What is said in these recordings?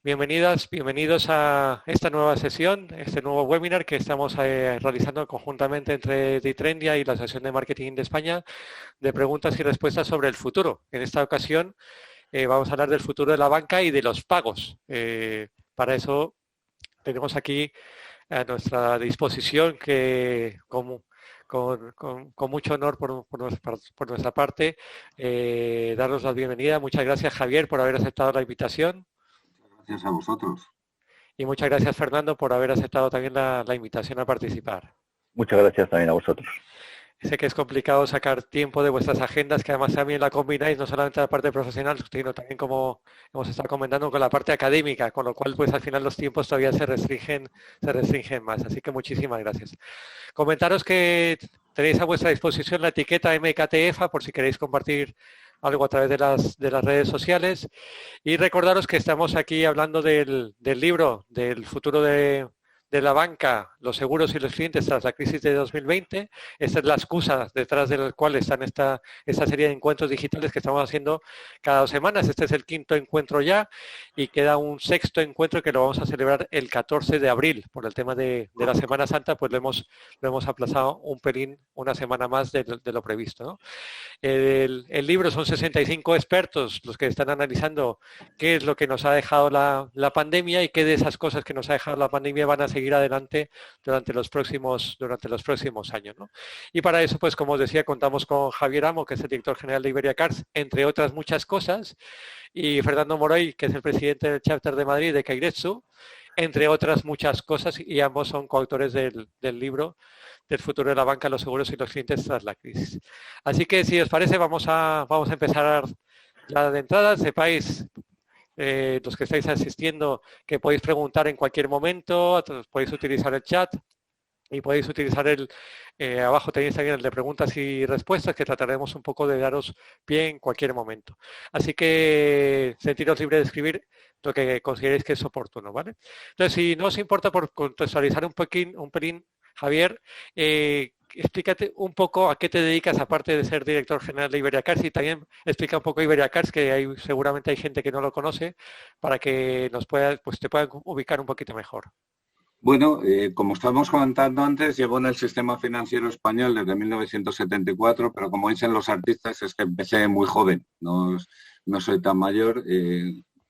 Bienvenidas, bienvenidos a esta nueva sesión, este nuevo webinar que estamos realizando conjuntamente entre Ditrendia y la Asociación de Marketing de España de preguntas y respuestas sobre el futuro. En esta ocasión vamos a hablar del futuro de la banca y de los pagos. Para eso tenemos aquí a nuestra disposición que con mucho honor por nuestra parte, daros la bienvenida. Muchas gracias, Javier, por haber aceptado la invitación. Gracias a vosotros. Y muchas gracias, Fernando, por haber aceptado también la invitación a participar. Muchas gracias también a vosotros. Sé que es complicado sacar tiempo de vuestras agendas, que además también la combináis no solamente la parte profesional, sino también, como hemos estado comentando, con la parte académica, con lo cual pues al final los tiempos todavía se restringen más. Así que muchísimas gracias. Comentaros que tenéis a vuestra disposición la etiqueta MKTEFA por si queréis compartir algo a través de las redes sociales. Y recordaros que estamos aquí hablando del libro, del futuro de la banca, los seguros y los clientes tras la crisis de 2020. Esta es la excusa detrás de la cual están esta serie de encuentros digitales que estamos haciendo cada 2 semanas. Este es el 5º encuentro ya y queda un 6º encuentro que lo vamos a celebrar el 14 de abril. Por el tema de la Semana Santa, pues lo hemos aplazado un pelín, una semana más de lo previsto, ¿no? El libro son 65 expertos los que están analizando qué es lo que nos ha dejado la pandemia y qué de esas cosas que nos ha dejado la pandemia van a seguir adelante durante los próximos años, ¿no? Y para eso, pues como os decía, contamos con Javier Amo, que es el director general de Iberia Cars, entre otras muchas cosas, y Fernando Moroy, que es el presidente del Chapter de Madrid de Keiretsu, entre otras muchas cosas, y ambos son coautores del libro del futuro de la banca, los seguros y los clientes tras la crisis. Así que, si os parece, vamos a empezar ya de entrada. Sepáis, los que estáis asistiendo, que podéis preguntar en cualquier momento, podéis utilizar el chat y podéis utilizar abajo tenéis también el de preguntas y respuestas, que trataremos un poco de daros pie en cualquier momento. Así que sentiros libre de escribir lo que consideréis que es oportuno, ¿vale? Entonces, si no os importa, por contextualizar un pelín, Javier, explícate un poco a qué te dedicas, aparte de ser director general de Iberia Cars, y también explica un poco Iberia Cars, que seguramente hay gente que no lo conoce, para que te puedan ubicar un poquito mejor. Bueno, como estábamos comentando antes, llevo en el sistema financiero español desde 1974, pero como dicen los artistas, es que empecé muy joven, no soy tan mayor,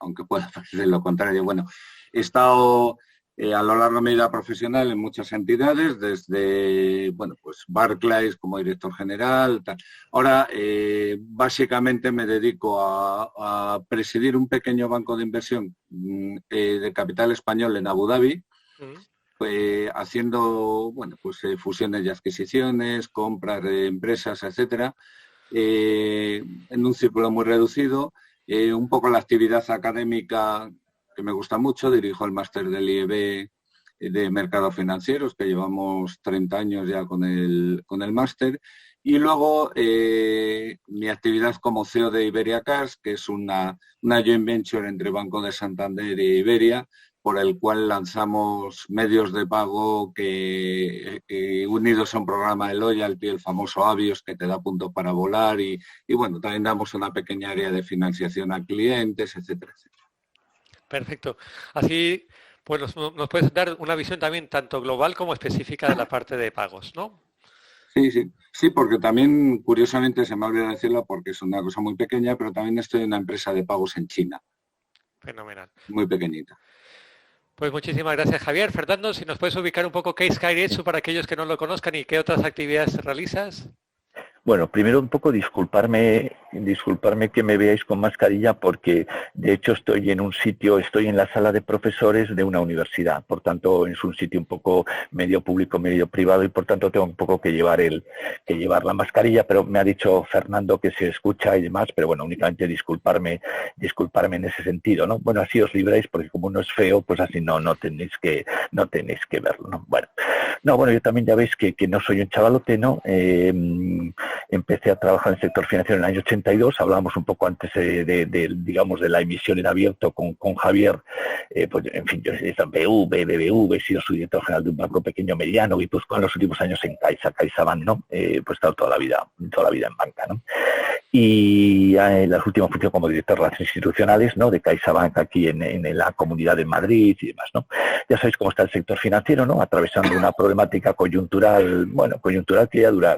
aunque pueda parecer lo contrario. Bueno, he estado a lo largo de mi vida profesional en muchas entidades, desde, bueno, pues Barclays como director general, tal. Ahora, básicamente me dedico a presidir un pequeño banco de inversión de capital español en Abu Dhabi, haciendo, bueno, pues fusiones y adquisiciones, compras de empresas, etcétera, en un círculo muy reducido. Un poco la actividad académica que me gusta mucho, dirijo el máster del IEB de mercados financieros, que llevamos 30 años ya con el máster, y luego mi actividad como CEO de Iberia Cars, que es una joint venture entre Banco de Santander e Iberia, por el cual lanzamos medios de pago que unidos a un programa de loyalty, el famoso Avios, que te da puntos para volar, y bueno, también damos una pequeña área de financiación a clientes, etcétera, etcétera. Perfecto. Así, pues nos puedes dar una visión también tanto global como específica de la parte de pagos, ¿no? Sí, porque también, curiosamente, se me ha olvidado decirlo porque es una cosa muy pequeña, pero también estoy en una empresa de pagos en China. Fenomenal. Muy pequeñita. Pues muchísimas gracias, Javier. Fernando, si nos puedes ubicar un poco qué es Keiretsu para aquellos que no lo conozcan y qué otras actividades realizas. Bueno, primero un poco disculparme que me veáis con mascarilla, porque de hecho estoy en la sala de profesores de una universidad, por tanto es un sitio un poco medio público, medio privado, y por tanto tengo un poco que llevar la mascarilla, pero me ha dicho Fernando que se escucha y demás, pero bueno, únicamente disculparme en ese sentido, ¿no? Bueno, así os libráis, porque como no es feo, pues así no tenéis que verlo, ¿no? Bueno, yo también ya veis que no soy un chavalote, ¿no? empecé a trabajar en el sector financiero en el año 82, hablábamos un poco antes digamos, de la emisión en abierto con Javier, pues en fin, yo he estado en BBV, he sido su director general de un banco pequeño mediano, y pues en los últimos años en CaixaBank, ¿no? Pues he estado toda la vida en banca, ¿no? Y en las últimas funciones como director de relaciones institucionales, ¿no? De CaixaBank aquí en la Comunidad de Madrid y demás, ¿no? Ya sabéis cómo está el sector financiero, ¿no? Atravesando una problemática coyuntural,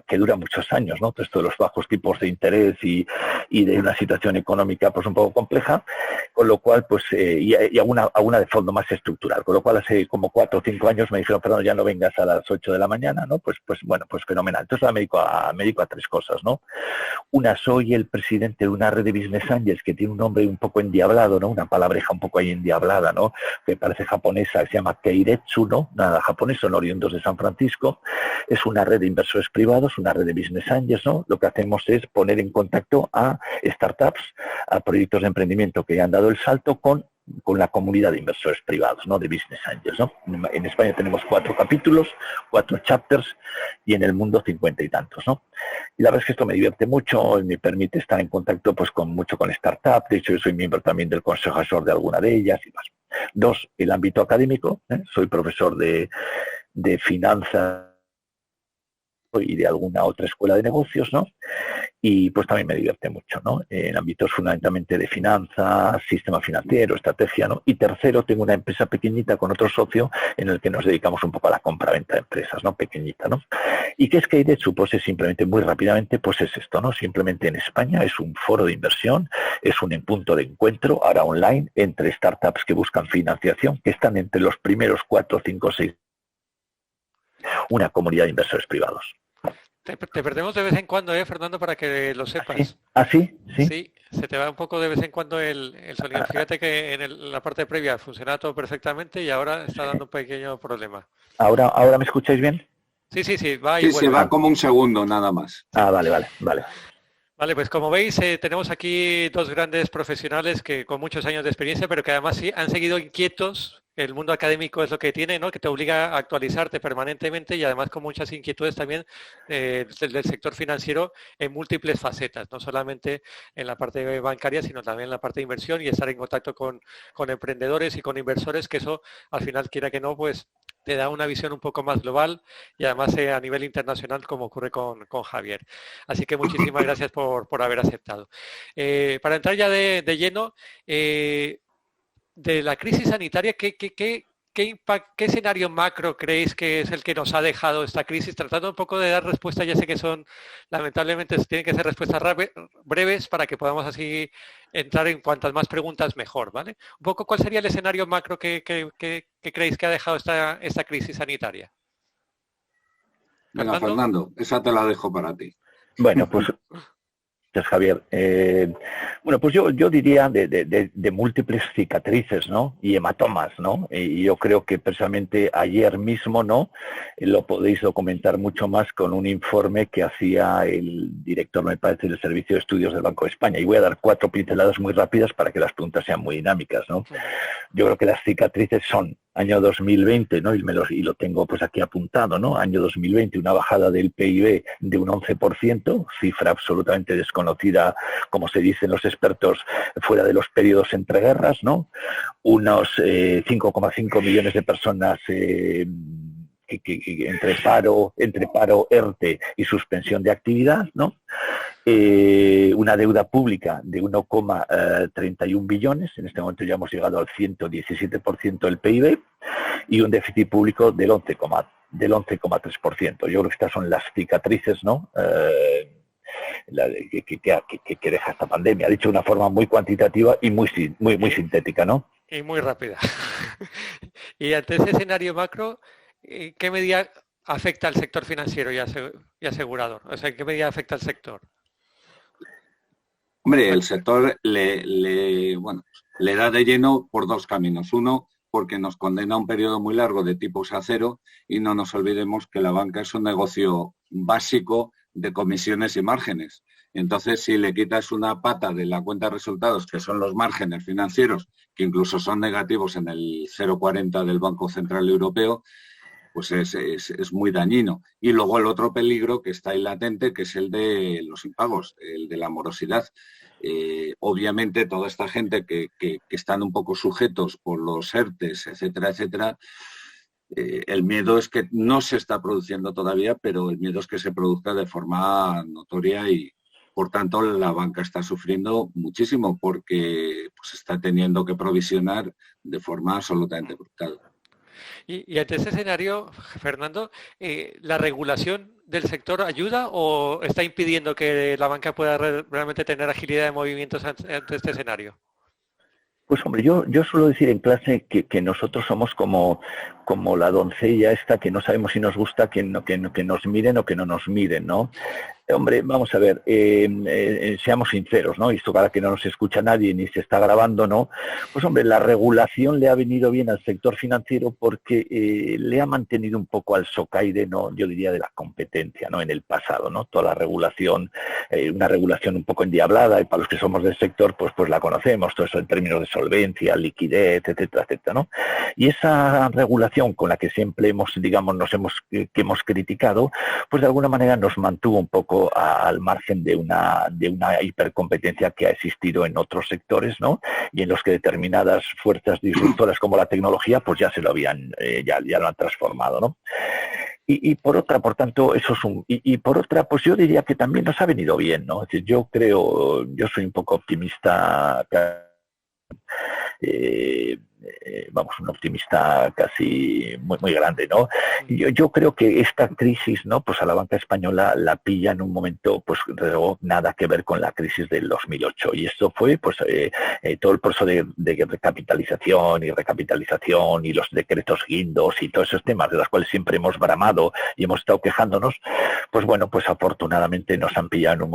que dura muchos años, ¿no? Todo esto de los bajos tipos de interés y de una situación económica pues un poco compleja, con lo cual pues y alguna de fondo más estructural, con lo cual hace como 4 o 5 años me dijeron, perdón, ya no vengas a las 8 de la mañana, ¿no? Pues fenomenal. Entonces me dedico a 3 cosas, ¿no? Una, soy el presidente de una red de business angels que tiene un nombre un poco endiablado, ¿no? Una palabreja un poco ahí endiablada, ¿no? Que parece japonesa, que se llama Keiretsu, ¿no? Nada japonés, son oriundos de San Francisco. Es una red de inversores privados, una red de business angels, ¿no? Lo que hacemos es poner en contacto a startups, a proyectos de emprendimiento que han dado el salto con la comunidad de inversores privados, ¿no? De business angels, ¿no? En España tenemos 4 capítulos, 4 chapters, y en el mundo 50 y tantos, ¿no? Y la verdad es que esto me divierte mucho, me permite estar en contacto pues mucho con startups. De hecho, yo soy miembro también del consejo asesor de alguna de ellas y más. 2, el ámbito académico, soy profesor de finanzas y de alguna otra escuela de negocios, ¿no? Y pues también me divierte mucho, ¿no? En ámbitos fundamentalmente de finanzas, sistema financiero, estrategia, ¿no? Y tercero, tengo una empresa pequeñita con otro socio en el que nos dedicamos un poco a la compra-venta de empresas, ¿no? Pequeñita, ¿no? ¿Y qué es Keiretsu? Pues es simplemente, muy rápidamente, pues es esto, ¿no? Simplemente en España es un foro de inversión, es un punto de encuentro, ahora online, entre startups que buscan financiación, que están entre los primeros 4, 5, 6, una comunidad de inversores privados. Te perdemos de vez en cuando, Fernando, para que lo sepas. ¿Ah, sí? Sí. Sí, se te va un poco de vez en cuando el sonido. Fíjate que en la parte previa funcionaba todo perfectamente y ahora está dando un pequeño problema. ¿Ahora me escucháis bien? Sí, va y Sí, vuelve. se va como un segundo nada más. Vale. Vale, pues como veis, tenemos aquí 2 grandes profesionales que con muchos años de experiencia, pero que además sí han seguido inquietos. El mundo académico es lo que tiene, ¿no? Que te obliga a actualizarte permanentemente y además con muchas inquietudes también del sector financiero en múltiples facetas, no solamente en la parte bancaria, sino también en la parte de inversión y estar en contacto con emprendedores y con inversores, que eso al final, quiera que no, pues te da una visión un poco más global y además a nivel internacional, como ocurre con Javier. Así que muchísimas gracias por haber aceptado. Para entrar ya de lleno, de la crisis sanitaria, ¿qué escenario macro creéis que es el que nos ha dejado esta crisis? Tratando un poco de dar respuestas, ya sé que lamentablemente tienen que ser respuestas breves para que podamos así entrar en cuantas más preguntas mejor, ¿vale? Un poco, ¿cuál sería el escenario macro que creéis que ha dejado esta crisis sanitaria? Venga, Fernando, esa te la dejo para ti. Bueno, pues gracias, Javier. Bueno, pues yo diría de múltiples cicatrices, ¿no? Y hematomas, ¿no? Y yo creo que precisamente ayer mismo, ¿no? Lo podéis documentar mucho más con un informe que hacía el director, me parece, del Servicio de Estudios del Banco de España. Y voy a dar 4 pinceladas muy rápidas para que las preguntas sean muy dinámicas, ¿no? Yo creo que las cicatrices son año 2020, ¿no? Y lo tengo pues aquí apuntado, ¿no? Año 2020, una bajada del PIB de un 11%, cifra absolutamente desconocida, como se dicen los expertos, fuera de los periodos entre guerras, ¿no? Unos 5,5 millones de personas que entre paro, ERTE y suspensión de actividad, ¿no? Una deuda pública de 1,31 billones, en este momento ya hemos llegado al 117% del PIB, y un déficit público del 11,3%. Yo creo que estas son las cicatrices, ¿no? Que deja esta pandemia, dicho de una forma muy cuantitativa y muy sintética, ¿no? Y muy rápida. Y ante ese escenario macro, ¿qué medida afecta al sector financiero y asegurador? O sea, ¿en qué medida afecta al sector? Hombre, el sector le da de lleno por 2 caminos. Uno, porque nos condena a un periodo muy largo de tipos a cero, y no nos olvidemos que la banca es un negocio básico de comisiones y márgenes. Entonces, si le quitas una pata de la cuenta de resultados, que son los márgenes financieros, que incluso son negativos en el 0,40 del Banco Central Europeo, pues es muy dañino. Y luego el otro peligro que está ahí latente, que es el de los impagos, el de la morosidad. Obviamente toda esta gente que están un poco sujetos por los ERTES, etcétera, etcétera, el miedo es que no se está produciendo todavía, pero el miedo es que se produzca de forma notoria y, por tanto, la banca está sufriendo muchísimo porque pues, está teniendo que provisionar de forma absolutamente brutal. Y ante ese escenario, Fernando, ¿la regulación del sector ayuda o está impidiendo que la banca pueda realmente tener agilidad de movimientos ante este escenario? Pues hombre, yo suelo decir en clase que nosotros somos como la doncella esta que no sabemos si nos gusta que nos miren o que no nos miren, ¿no? Hombre, vamos a ver, seamos sinceros, ¿no? Y esto para que no nos escucha nadie ni se está grabando, ¿no? Pues hombre, la regulación le ha venido bien al sector financiero porque le ha mantenido un poco al socaire, ¿no? Yo diría de la competencia, ¿no? En el pasado, ¿no? Toda la regulación, una regulación un poco endiablada, y para los que somos del sector, pues la conocemos, todo eso en términos de solvencia, liquidez, etcétera, etcétera, ¿no? Y esa regulación con la que siempre hemos criticado, pues de alguna manera nos mantuvo un poco al margen de una hipercompetencia que ha existido en otros sectores, ¿no? Y en los que determinadas fuerzas disruptoras como la tecnología, pues ya se lo habían, ya lo han transformado, ¿no? Y por otra, por tanto, eso es y por otra, pues yo diría que también nos ha venido bien, ¿no? Es decir, yo soy un poco optimista, un optimista casi muy grande, ¿no? Yo creo que esta crisis, ¿no? Pues a la banca española la pilla en un momento, pues nada que ver con la crisis del 2008. Y esto fue, pues, todo el proceso de recapitalización y los decretos guindos y todos esos temas de los cuales siempre hemos bramado y hemos estado quejándonos, pues bueno, pues afortunadamente nos han pillado en un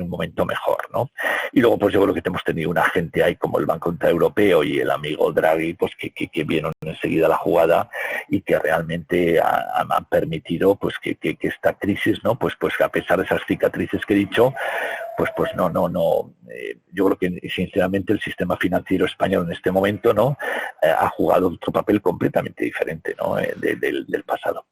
momento mejor, ¿no? Y luego, pues yo creo que hemos tenido una gente ahí como el Banco Central Europeo y el amigo Draghi, pues que vieron enseguida la jugada y que realmente han permitido pues que esta crisis, ¿no? Pues a pesar de esas cicatrices que he dicho, pues no. Yo creo que sinceramente el sistema financiero español en este momento, ¿no? Ha jugado otro papel completamente diferente, ¿no? Del pasado.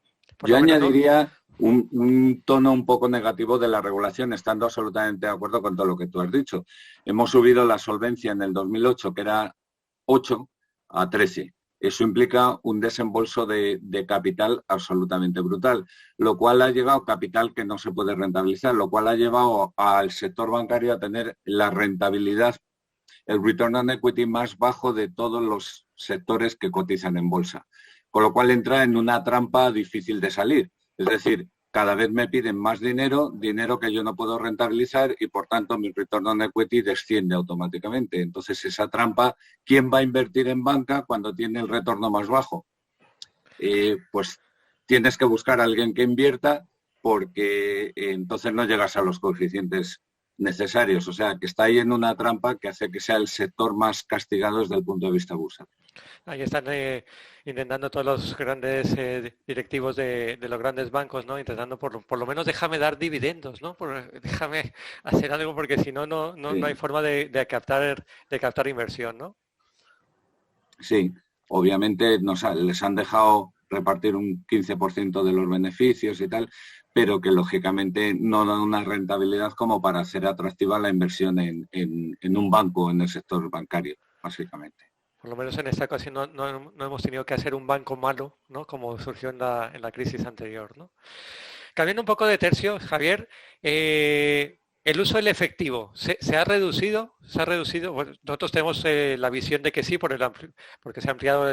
Yo añadiría un tono un poco negativo de la regulación, estando absolutamente de acuerdo con todo lo que tú has dicho. Hemos subido la solvencia en el 2008, que era 8, a 13. Eso implica un desembolso de capital absolutamente brutal, lo cual ha llevado capital que no se puede rentabilizar, lo cual ha llevado al sector bancario a tener la rentabilidad, el return on equity más bajo de todos los sectores que cotizan en bolsa, con lo cual entra en una trampa difícil de salir. Es decir, cada vez me piden más dinero que yo no puedo rentabilizar y, por tanto, mi return on equity desciende automáticamente. Entonces, esa trampa, ¿quién va a invertir en banca cuando tiene el retorno más bajo? Pues tienes que buscar a alguien que invierta porque entonces no llegas a los coeficientes necesarios. O sea, que está ahí en una trampa que hace que sea el sector más castigado desde el punto de vista bursátil. Ahí están intentando todos los grandes directivos de los grandes bancos, ¿no? Intentando por lo menos déjame dar dividendos, ¿no? Déjame hacer algo porque si no hay forma de captar inversión, ¿no? Sí, obviamente les han dejado repartir un 15% de los beneficios y tal, pero que lógicamente no dan una rentabilidad como para hacer atractiva la inversión en un banco, en el sector bancario, básicamente. Por lo menos en esta ocasión no hemos tenido que hacer un banco malo, ¿no? Como surgió en la crisis anterior, ¿no? Cambiando un poco de tercio, Javier, el uso del efectivo, ¿se ha reducido? Bueno, nosotros tenemos la visión de que sí, porque se ha ampliado,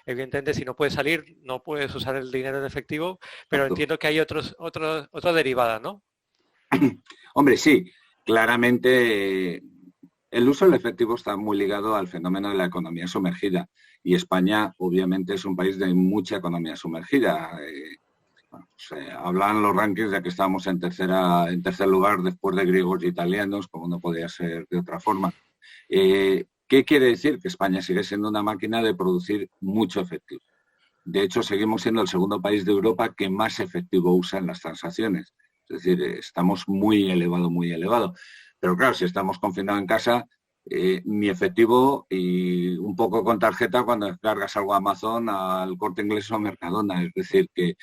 evidentemente, si no puedes salir, no puedes usar el dinero en efectivo, pero entiendo que hay otra derivada, ¿no? Hombre, sí, claramente el uso del efectivo está muy ligado al fenómeno de la economía sumergida y España, obviamente, es un país de mucha economía sumergida. Hablan los rankings de que estamos en tercer lugar después de griegos y italianos, como no podía ser de otra forma. ¿Qué quiere decir? Que España sigue siendo una máquina de producir mucho efectivo. De hecho, seguimos siendo el segundo país de Europa que más efectivo usa en las transacciones. Es decir, estamos muy elevado. Pero claro, si estamos confinados en casa, ni efectivo y un poco con tarjeta cuando cargas algo a Amazon, al Corte Inglés o a Mercadona. Es decir, que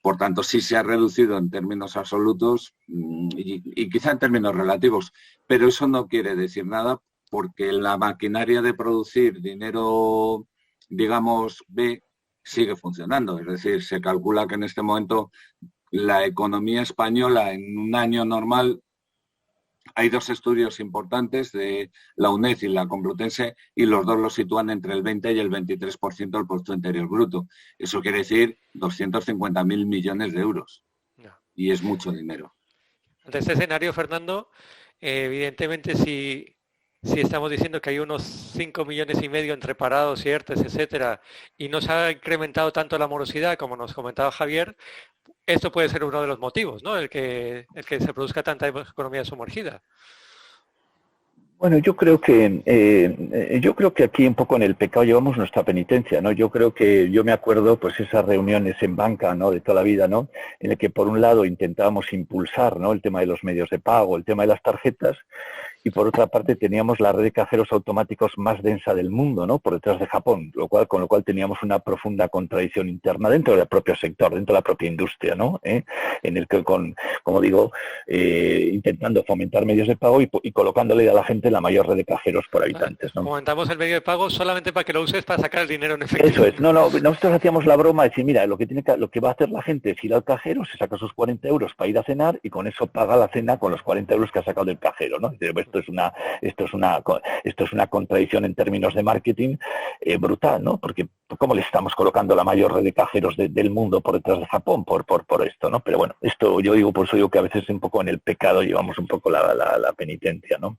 por tanto sí se ha reducido en términos absolutos y quizá en términos relativos, pero eso no quiere decir nada porque la maquinaria de producir dinero, digamos, B, sigue funcionando. Es decir, se calcula que en este momento la economía española en un año normal, hay dos estudios importantes de la UNED y la Complutense y los dos lo sitúan entre el 20 y el 23% del Producto Interior Bruto. Eso quiere decir 250.000 millones de euros. No. Y es mucho dinero. Ante este escenario, Fernando, evidentemente si estamos diciendo que hay unos 5,5 millones entre parados y ERTES, etcétera, y no se ha incrementado tanto la morosidad, como nos comentaba Javier, esto puede ser uno de los motivos, ¿no? El que se produzca tanta economía sumergida. Bueno, yo creo que aquí un poco en el pecado llevamos nuestra penitencia, ¿no? Yo creo que yo me acuerdo, pues esas reuniones en banca, ¿no? De toda la vida, ¿no? En el que por un lado intentábamos impulsar, ¿no? El tema de los medios de pago, el tema de las tarjetas. Y por otra parte teníamos la red de cajeros automáticos más densa del mundo, ¿no? Por detrás de Japón, con lo cual teníamos una profunda contradicción interna dentro del propio sector, dentro de la propia industria, ¿no? En el que, como digo, intentando fomentar medios de pago y colocándole a la gente la mayor red de cajeros por habitantes, ¿no? Fomentamos el medio de pago solamente para que lo uses para sacar el dinero en efectivo. Eso es. No, nosotros hacíamos la broma de decir, mira, lo que va a hacer la gente es ir al cajero, se saca sus 40 euros para ir a cenar y con eso paga la cena con los 40 euros que ha sacado del cajero, ¿no? Esto es una contradicción en términos de marketing brutal, ¿no? Porque ¿cómo le estamos colocando la mayor red de cajeros del mundo por detrás de Japón por esto, ¿no? Pero bueno, esto yo digo, por eso digo que a veces un poco en el pecado llevamos un poco la penitencia, ¿no?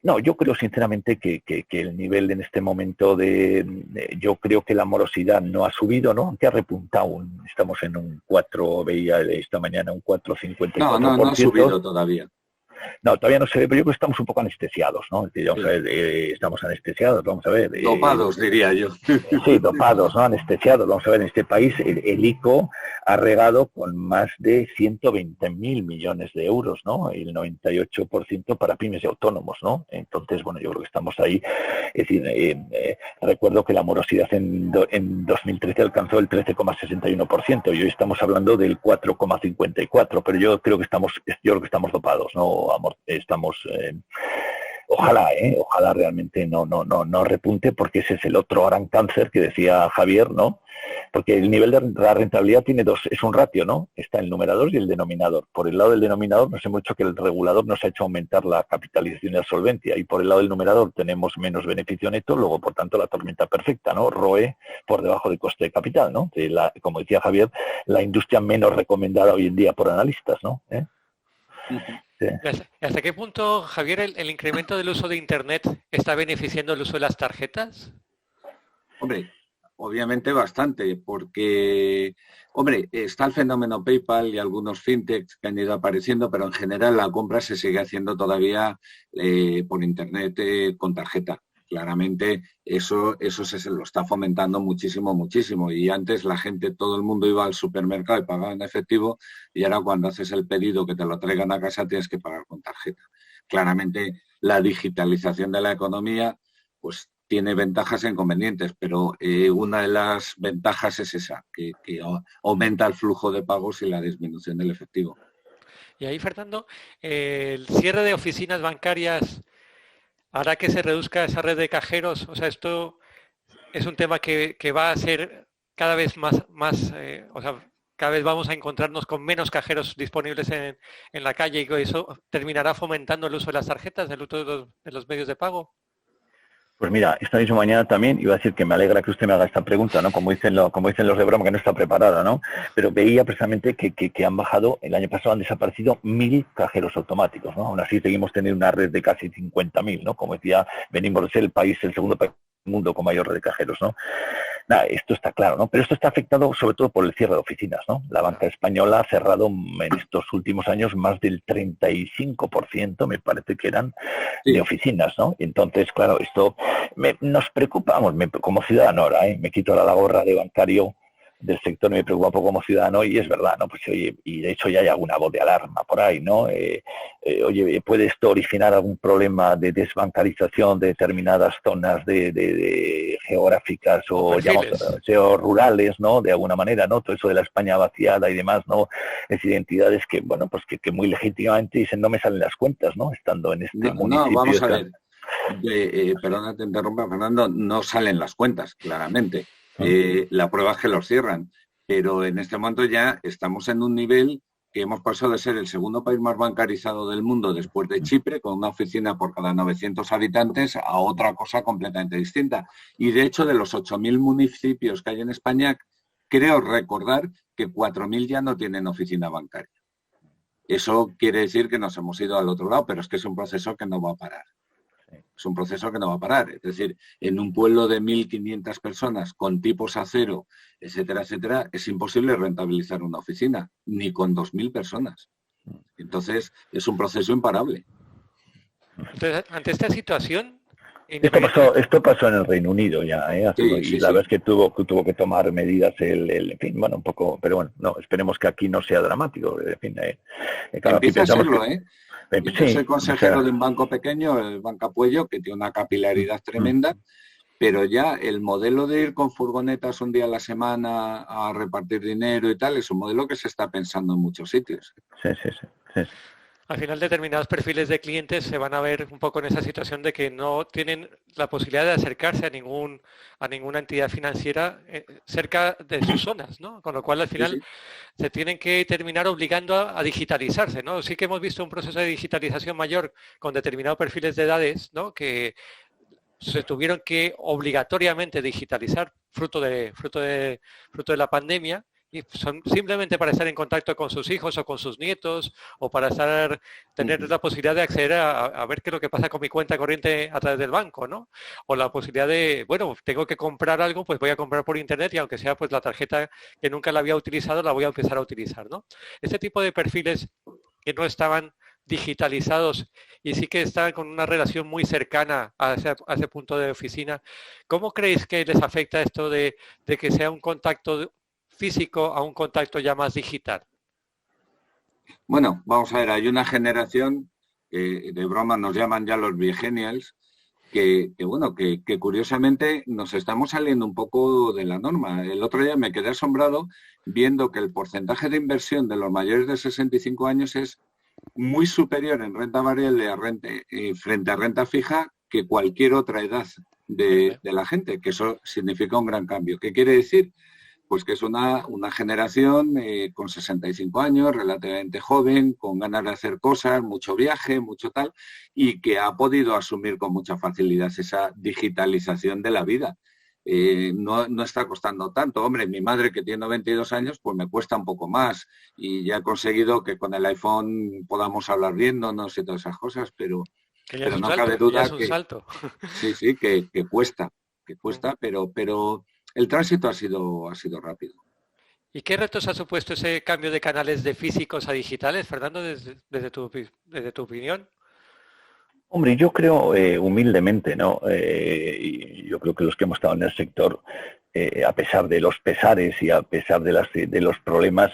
No, yo creo sinceramente que el nivel en este momento yo creo que la morosidad no ha subido, ¿no? Aunque ha repuntado, estamos en un 4, veía esta mañana un 4,54%. No ha subido todavía. No, todavía no se ve, pero yo creo que estamos un poco anestesiados, ¿no? Vamos a ver, estamos anestesiados, vamos a ver. Dopados, diría yo. Sí, dopados, ¿no? Anestesiados. Vamos a ver, en este país el ICO ha regado con más de 120.000 millones de euros, ¿no? El 98% para pymes y autónomos, ¿no? Entonces, bueno, yo creo que estamos ahí. Es decir, recuerdo que la morosidad en 2013 alcanzó el 13,61% y hoy estamos hablando del 4,54%, pero yo creo que estamos dopados, ¿no? Estamos ojalá realmente no repunte, porque ese es el otro gran cáncer que decía Javier, ¿no? Porque el nivel de la rentabilidad tiene es un ratio, ¿no? Está el numerador y el denominador. Por el lado del denominador nos hemos hecho que el regulador nos ha hecho aumentar la capitalización y la solvencia, y por el lado del numerador tenemos menos beneficio neto, luego por tanto la tormenta perfecta, ¿no? ROE por debajo del coste de capital, ¿no? Como decía Javier, la industria menos recomendada hoy en día por analistas, ¿no? Sí. ¿Hasta qué punto, Javier, el incremento del uso de Internet está beneficiando el uso de las tarjetas? Hombre, obviamente bastante, porque, está el fenómeno PayPal y algunos fintechs que han ido apareciendo, pero en general la compra se sigue haciendo todavía por Internet con tarjeta. Claramente eso se lo está fomentando muchísimo. Y antes la gente, todo el mundo iba al supermercado y pagaba en efectivo, y ahora cuando haces el pedido que te lo traigan a casa tienes que pagar con tarjeta. Claramente la digitalización de la economía pues tiene ventajas e inconvenientes, pero una de las ventajas es esa, que aumenta el flujo de pagos y la disminución del efectivo. Y ahí, Fernando, el cierre de oficinas bancarias hará que se reduzca esa red de cajeros. O sea, esto es un tema que va a ser cada vez más cada vez vamos a encontrarnos con menos cajeros disponibles en la calle, y eso terminará fomentando el uso de las tarjetas, el uso de los medios de pago. Pues mira, esta misma mañana también iba a decir que me alegra que usted me haga esta pregunta, ¿no? Como dicen los de broma, que no está preparada, ¿no? Pero veía precisamente que han bajado, el año pasado han desaparecido 1.000 cajeros automáticos, ¿no? Aún así seguimos teniendo una red de casi 50.000, ¿no? Como decía, venimos de ser el segundo país del mundo con mayor red de cajeros, ¿no? Nada, esto está claro, ¿no? Pero esto está afectado sobre todo por el cierre de oficinas, ¿no? La banca española ha cerrado en estos últimos años más del 35%, me parece que eran, de oficinas, ¿no? Entonces, claro, esto nos preocupa, como ciudadano ahora, me quito la gorra de bancario, del sector me preocupa un poco como ciudadano, y es verdad, ¿no? Pues oye, y de hecho ya hay alguna voz de alarma por ahí, ¿no? Oye, ¿puede esto originar algún problema de desbancarización de determinadas zonas de geográficas o rurales, ¿no? De alguna manera, ¿no? Todo eso de la España vaciada y demás, ¿no? Es identidades que, bueno, pues que muy legítimamente dicen no me salen las cuentas, ¿no? Estando en este municipio. No, vamos a ver. Perdona, te interrumpa, Fernando, no salen las cuentas, claramente. La prueba es que los cierran, pero en este momento ya estamos en un nivel que hemos pasado de ser el segundo país más bancarizado del mundo después de Chipre, con una oficina por cada 900 habitantes, a otra cosa completamente distinta. Y de hecho, de los 8.000 municipios que hay en España, creo recordar que 4.000 ya no tienen oficina bancaria. Eso quiere decir que nos hemos ido al otro lado, pero es que es un proceso que no va a parar. Es un proceso que no va a parar. Es decir, en un pueblo de 1.500 personas con tipos a cero, etcétera, etcétera, es imposible rentabilizar una oficina, ni con 2.000 personas. Entonces, es un proceso imparable. Entonces, ante esta situación... Esto pasó en el Reino Unido ya, Sí, la verdad es que tuvo que tomar medidas en fin, bueno, un poco, pero bueno, no, esperemos que aquí no sea dramático. En fin, claro, empieza a serlo, Yo soy consejero, o sea, de un banco pequeño, el Banco Apoyo, que tiene una capilaridad tremenda, pero ya el modelo de ir con furgonetas un día a la semana a repartir dinero y tal, es un modelo que se está pensando en muchos sitios. Sí. Al final, determinados perfiles de clientes se van a ver un poco en esa situación de que no tienen la posibilidad de acercarse a ninguna entidad financiera cerca de sus zonas, ¿no? Con lo cual, al final, se tienen que terminar obligando a digitalizarse, ¿no? Sí que hemos visto un proceso de digitalización mayor con determinados perfiles de edades, ¿no? Que se tuvieron que obligatoriamente digitalizar fruto de la pandemia. Y son simplemente para estar en contacto con sus hijos o con sus nietos o para tener la posibilidad de acceder a ver qué es lo que pasa con mi cuenta corriente a través del banco, ¿no? O la posibilidad de, bueno, tengo que comprar algo, pues voy a comprar por internet y aunque sea pues la tarjeta que nunca la había utilizado, la voy a empezar a utilizar, ¿no? Este tipo de perfiles que no estaban digitalizados y sí que estaban con una relación muy cercana a ese punto de oficina, ¿cómo creéis que les afecta esto de que sea un contacto físico a un contacto ya más digital? Bueno, vamos a ver, hay una generación, de broma nos llaman ya los Vigenials, que curiosamente nos estamos saliendo un poco de la norma. El otro día me quedé asombrado viendo que el porcentaje de inversión de los mayores de 65 años es muy superior en renta variable frente a renta fija que cualquier otra edad de la gente, que eso significa un gran cambio. ¿Qué quiere decir? Pues que es una generación con 65 años, relativamente joven, con ganas de hacer cosas, mucho viaje, mucho tal, y que ha podido asumir con mucha facilidad esa digitalización de la vida. No está costando tanto. Hombre, mi madre, que tiene 22 años, pues me cuesta un poco más, y ya he conseguido que con el iPhone podamos hablar viéndonos y todas esas cosas, pero no cabe duda que... Sí, que cuesta, pero el tránsito ha sido rápido. ¿Y qué retos ha supuesto ese cambio de canales de físicos a digitales, Fernando, desde tu opinión? Hombre, yo creo humildemente, ¿no? Y yo creo que los que hemos estado en el sector, a pesar de los pesares y a pesar de los problemas,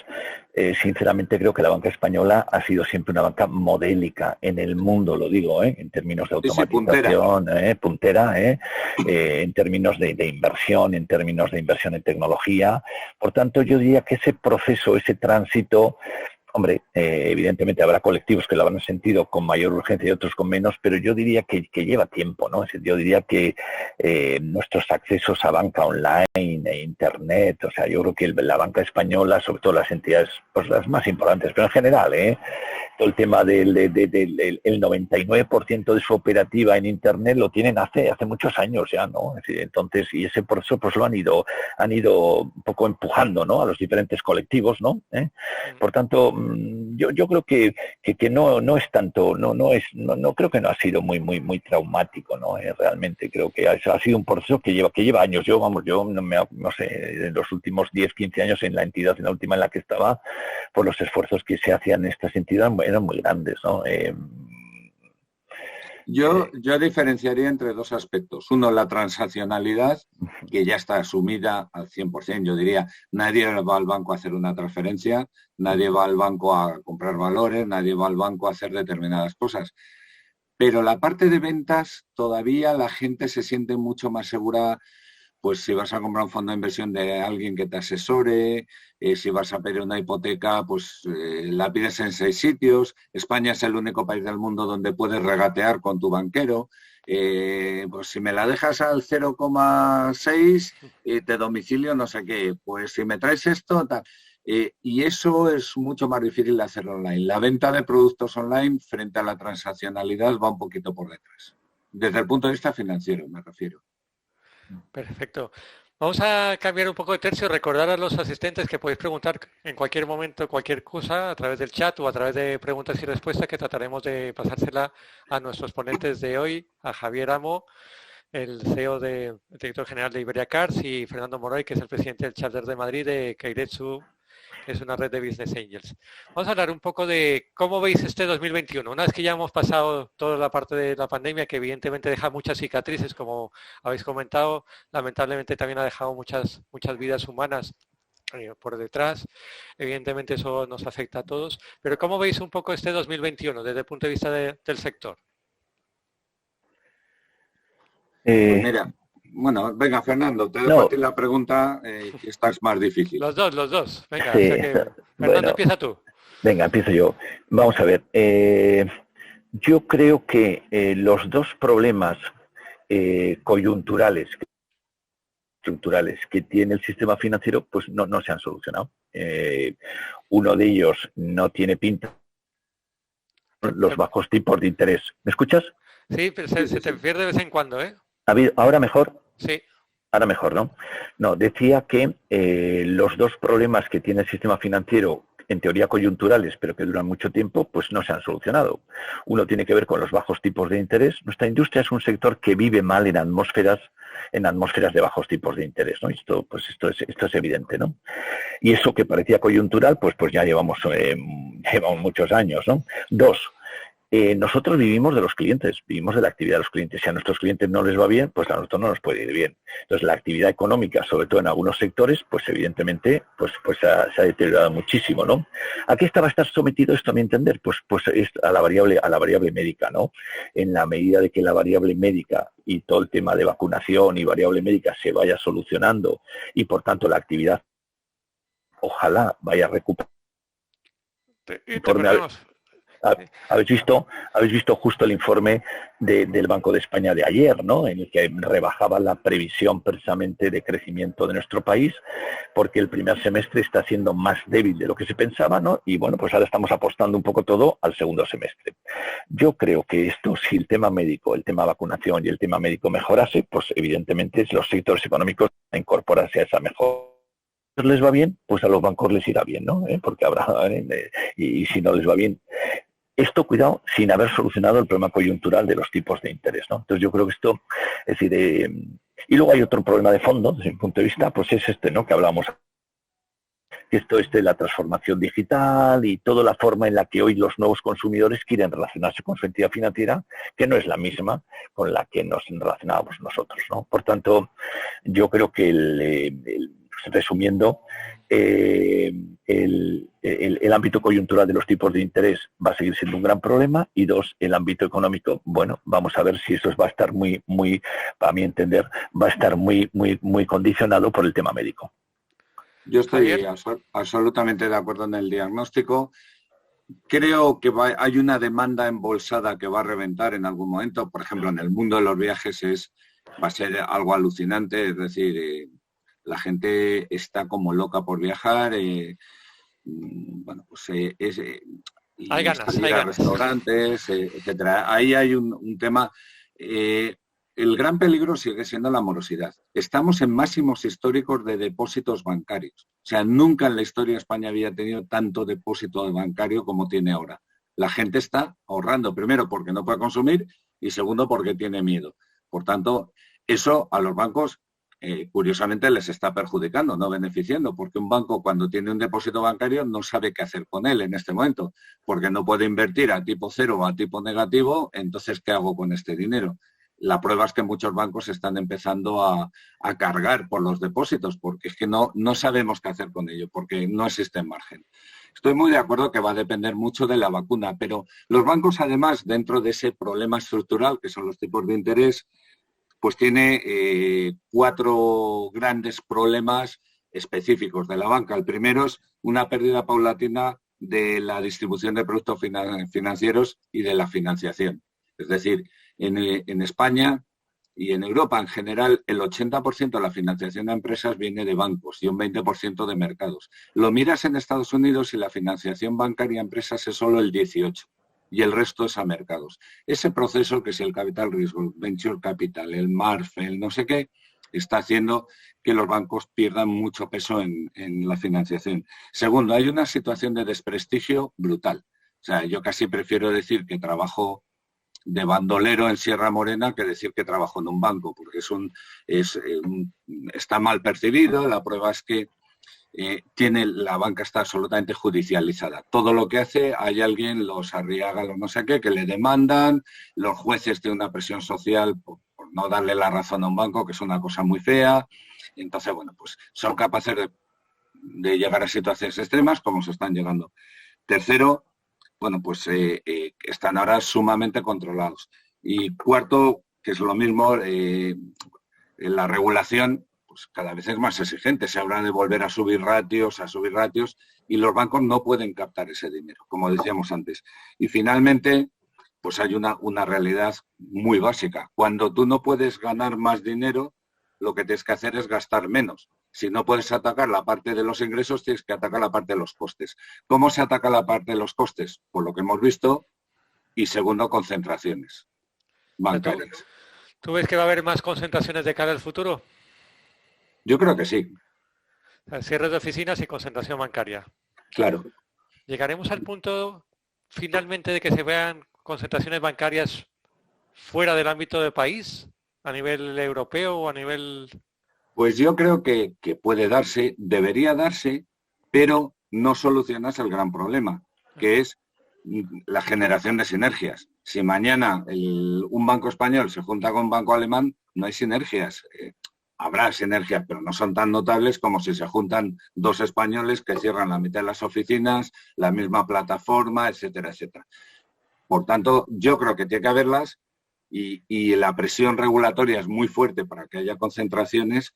sinceramente creo que la banca española ha sido siempre una banca modélica en el mundo, lo digo, en términos de automatización, puntera, en términos de inversión, en términos de inversión en tecnología. Por tanto, yo diría que ese proceso, ese tránsito... Hombre, evidentemente habrá colectivos que lo habrán sentido con mayor urgencia y otros con menos, pero yo diría que lleva tiempo, ¿no? Yo diría que nuestros accesos a banca online e internet, o sea, yo creo que la banca española, sobre todo las entidades, pues las más importantes, pero en general, todo el tema del 99% de su operativa en internet lo tienen hace muchos años ya, ¿no? Es decir, entonces, y ese proceso pues lo han ido un poco empujando, ¿no? A los diferentes colectivos, ¿no? Por tanto, yo creo que no es tanto, no creo que no ha sido muy traumático, ¿no? Realmente creo que ha sido un proceso que lleva años. Yo no sé, en los últimos 10, 15 años en la entidad, en la última en la que estaba, pues los esfuerzos que se hacían en estas entidades eran muy grandes, ¿no? Yo diferenciaría entre dos aspectos. Uno, la transaccionalidad, que ya está asumida al 100%. Yo diría, nadie va al banco a hacer una transferencia, nadie va al banco a comprar valores, nadie va al banco a hacer determinadas cosas. Pero la parte de ventas, todavía la gente se siente mucho más segura, pues si vas a comprar un fondo de inversión de alguien que te asesore, si vas a pedir una hipoteca, pues la pides en 6 sitios. España es el único país del mundo donde puedes regatear con tu banquero. Pues si me la dejas al 0,6 de domicilio, no sé qué, pues si me traes esto, tal. Y eso es mucho más difícil de hacerlo online. La venta de productos online frente a la transaccionalidad va un poquito por detrás. Desde el punto de vista financiero, me refiero. Perfecto. Vamos a cambiar un poco de tercio, recordar a los asistentes que podéis preguntar en cualquier momento cualquier cosa a través del chat o a través de preguntas y respuestas que trataremos de pasársela a nuestros ponentes de hoy, a Javier Amo, el CEO el director general de Iberia Cars, y Fernando Moroy, que es el presidente del Charter de Madrid de Keiretsu, que es una red de Business Angels. Vamos a hablar un poco de cómo veis este 2021. Una vez que ya hemos pasado toda la parte de la pandemia, que evidentemente deja muchas cicatrices, como habéis comentado, lamentablemente también ha dejado muchas vidas humanas por detrás. Evidentemente eso nos afecta a todos. Pero ¿cómo veis un poco este 2021 desde el punto de vista del sector? Pues mira, bueno, venga, Fernando, te dejo a ti la pregunta, que esta es más difícil. Los dos. Venga, Sí, Fernando, bueno, empieza tú. Venga, empiezo yo. Vamos a ver. Yo creo que los dos problemas coyunturales, estructurales que tiene el sistema financiero, pues no se han solucionado. Uno de ellos no tiene pinta, los bajos tipos de interés. ¿Me escuchas? Sí, pero se te pierde de vez en cuando, ¿eh? ¿Ahora mejor? Sí. Ahora mejor, ¿no? No, decía que los dos problemas que tiene el sistema financiero, en teoría coyunturales, pero que duran mucho tiempo, pues no se han solucionado. Uno tiene que ver con los bajos tipos de interés. Nuestra industria es un sector que vive mal en atmósferas de bajos tipos de interés, ¿no? Esto es evidente, ¿no? Y eso que parecía coyuntural, pues ya llevamos muchos años, ¿no? Dos, nosotros vivimos de los clientes, vivimos de la actividad de los clientes. Si a nuestros clientes no les va bien, pues a nosotros no nos puede ir bien. Entonces, la actividad económica, sobre todo en algunos sectores, pues evidentemente pues se ha deteriorado muchísimo, ¿no? ¿A qué va a estar sometido esto, a mi entender? Pues es a la variable médica, ¿no? En la medida de que la variable médica y todo el tema de vacunación y variable médica se vaya solucionando y, por tanto, la actividad ojalá vaya a recuperar. ¿Habéis visto justo el informe del Banco de España de ayer, ¿no? En el que rebajaba la previsión precisamente de crecimiento de nuestro país, porque el primer semestre está siendo más débil de lo que se pensaba, ¿no? Y bueno, pues ahora estamos apostando un poco todo al segundo semestre. Yo creo que esto, si el tema médico, el tema vacunación y el tema médico mejorase, pues evidentemente los sectores económicos van a incorporarse a esa mejora. Les va bien, pues a los bancos les irá bien, ¿no? Porque habrá, y si no les va bien. Esto, cuidado, sin haber solucionado el problema coyuntural de los tipos de interés, ¿no? Entonces yo creo que esto, es decir, y luego hay otro problema de fondo, desde mi punto de vista, pues es este, ¿no? Que hablábamos, que esto es de la transformación digital y toda la forma en la que hoy los nuevos consumidores quieren relacionarse con su entidad financiera, que no es la misma con la que nos relacionábamos nosotros, ¿no? Por tanto, yo creo que resumiendo, el ámbito coyuntural de los tipos de interés va a seguir siendo un gran problema, y dos, el ámbito económico, bueno, vamos a ver si eso va a estar muy, a mi entender, va a estar muy condicionado por el tema médico. Yo estoy absolutamente de acuerdo en el diagnóstico. Creo que hay una demanda embolsada que va a reventar en algún momento. Por ejemplo, en el mundo de los viajes va a ser algo alucinante, es decir, la gente está como loca por viajar. Bueno, pues hay ganas. Restaurantes, etcétera. Ahí hay un tema. El gran peligro sigue siendo la morosidad. Estamos en máximos históricos de depósitos bancarios. O sea, nunca en la historia de España había tenido tanto depósito bancario como tiene ahora. La gente está ahorrando, primero porque no puede consumir y segundo porque tiene miedo. Por tanto, eso a los bancos curiosamente les está perjudicando, no beneficiando, porque un banco cuando tiene un depósito bancario no sabe qué hacer con él en este momento, porque no puede invertir a tipo cero o a tipo negativo, entonces, ¿qué hago con este dinero? La prueba es que muchos bancos están empezando a cargar por los depósitos, porque es que no sabemos qué hacer con ello, porque no existe margen. Estoy muy de acuerdo que va a depender mucho de la vacuna, pero los bancos, además, dentro de ese problema estructural, que son los tipos de interés, pues tiene 4 grandes problemas específicos de la banca. El primero es una pérdida paulatina de la distribución de productos financieros y de la financiación. Es decir, en España y en Europa en general, el 80% de la financiación a empresas viene de bancos y un 20% de mercados. Lo miras en Estados Unidos y la financiación bancaria a empresas es solo el 18%. Y el resto es a mercados. Ese proceso, que es el capital riesgo, el venture capital, el MARF, el no sé qué, está haciendo que los bancos pierdan mucho peso en la financiación. Segundo, hay una situación de desprestigio brutal. O sea, yo casi prefiero decir que trabajo de bandolero en Sierra Morena que decir que trabajo en un banco, porque está mal percibido. La prueba es que la banca está absolutamente judicializada. Todo lo que hace, hay alguien, los Arriaga, los no sé qué, que le demandan, los jueces tienen una presión social por no darle la razón a un banco, que es una cosa muy fea. Entonces, bueno, pues son capaces de llegar a situaciones extremas, como se están llegando. Tercero, bueno, pues están ahora sumamente controlados. Y cuarto, que es lo mismo, la regulación pues cada vez es más exigente. Se habla de volver a subir ratios, y los bancos no pueden captar ese dinero, como decíamos antes. Y finalmente, pues hay una realidad muy básica. Cuando tú no puedes ganar más dinero, lo que tienes que hacer es gastar menos. Si no puedes atacar la parte de los ingresos, tienes que atacar la parte de los costes. ¿Cómo se ataca la parte de los costes? Por lo que hemos visto. Y segundo, concentraciones bancarias. ¿Tú ves que va a haber más concentraciones de cara al futuro? Yo creo que sí. O sea, cierres de oficinas y concentración bancaria. Claro. ¿Llegaremos al punto finalmente de que se vean concentraciones bancarias fuera del ámbito del país, a nivel europeo o a nivel...? Pues yo creo que puede darse, debería darse, pero no solucionas el gran problema, que es la generación de sinergias. Si mañana un banco español se junta con un banco alemán, no hay sinergias. Habrá sinergias, pero no son tan notables como si se juntan 2 españoles que cierran la mitad de las oficinas, la misma plataforma, etcétera, etcétera. Por tanto, yo creo que tiene que haberlas y la presión regulatoria es muy fuerte para que haya concentraciones,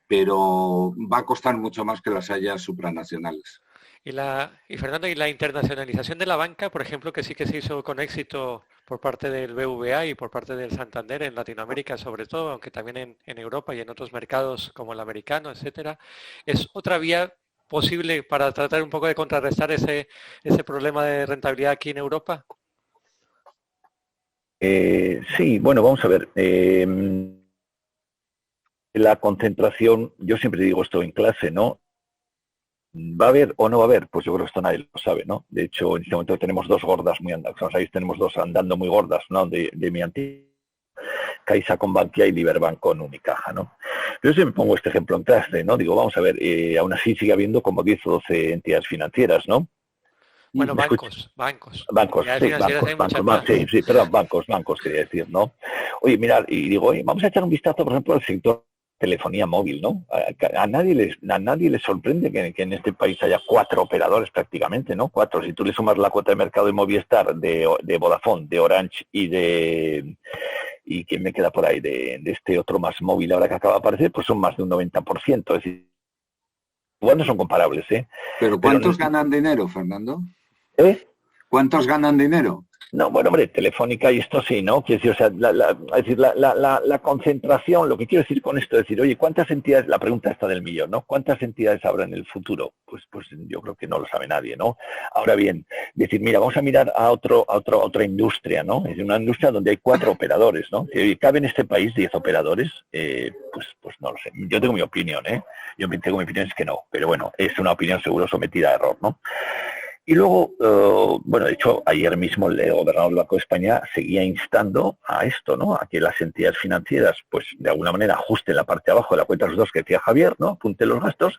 pero va a costar mucho más que las haya supranacionales. Y Fernando, ¿y la internacionalización de la banca, por ejemplo, que sí que se hizo con éxito por parte del BBVA y por parte del Santander en Latinoamérica sobre todo, aunque también en Europa y en otros mercados como el americano, etcétera, es otra vía posible para tratar un poco de contrarrestar ese problema de rentabilidad aquí en Europa? Sí, bueno, vamos a ver. La concentración, yo siempre digo esto en clase, ¿no? ¿Va a haber o no va a haber? Pues yo creo que esto nadie lo sabe, ¿no? De hecho, en este momento tenemos 2 gordas muy andadas. O sea, ahí tenemos 2 andando muy gordas, ¿no? De mi antigua Caixa con Bankia y Liberbank con Unicaja, ¿no? Yo siempre pongo este ejemplo en clase, ¿no? Digo, vamos a ver, aún así sigue habiendo como 10 o 12 entidades financieras, ¿no? Bueno, bancos. Bancos, quería decir, ¿no? Oye, mirad, y digo, vamos a echar un vistazo, por ejemplo, al sector telefonía móvil, ¿no? A nadie le sorprende que en este país haya 4 operadores prácticamente, ¿no? 4. Si tú le sumas la cuota de mercado de Movistar, de Vodafone, de Orange y ¿quién me queda por ahí? De este otro más móvil ahora que acaba de aparecer, pues son más de un 90%. Es decir, igual no son comparables, ¿eh? ¿Pero cuántos ganan dinero, Fernando? ¿Cuántos ganan dinero? No, bueno, hombre, Telefónica y esto sí, ¿no? Quiero decir, o sea, la concentración, lo que quiero decir con esto es decir, oye, ¿cuántas entidades, la pregunta está del millón, ¿no? ¿Cuántas entidades habrá en el futuro? Pues yo creo que no lo sabe nadie, ¿no? Ahora bien, decir, mira, vamos a mirar a otra industria, ¿no? Es una industria donde hay 4 operadores, ¿no? Si cabe en este país 10 operadores, pues no lo sé. Yo tengo mi opinión, ¿eh? Yo tengo mi opinión es que no, pero bueno, es una opinión seguro sometida a error, ¿no? Y luego, bueno, de hecho, ayer mismo el gobernador del Banco de España seguía instando a esto, ¿no? A que las entidades financieras, pues, de alguna manera ajusten la parte de abajo de la cuenta de los dos que decía Javier, ¿no? Apunten los gastos.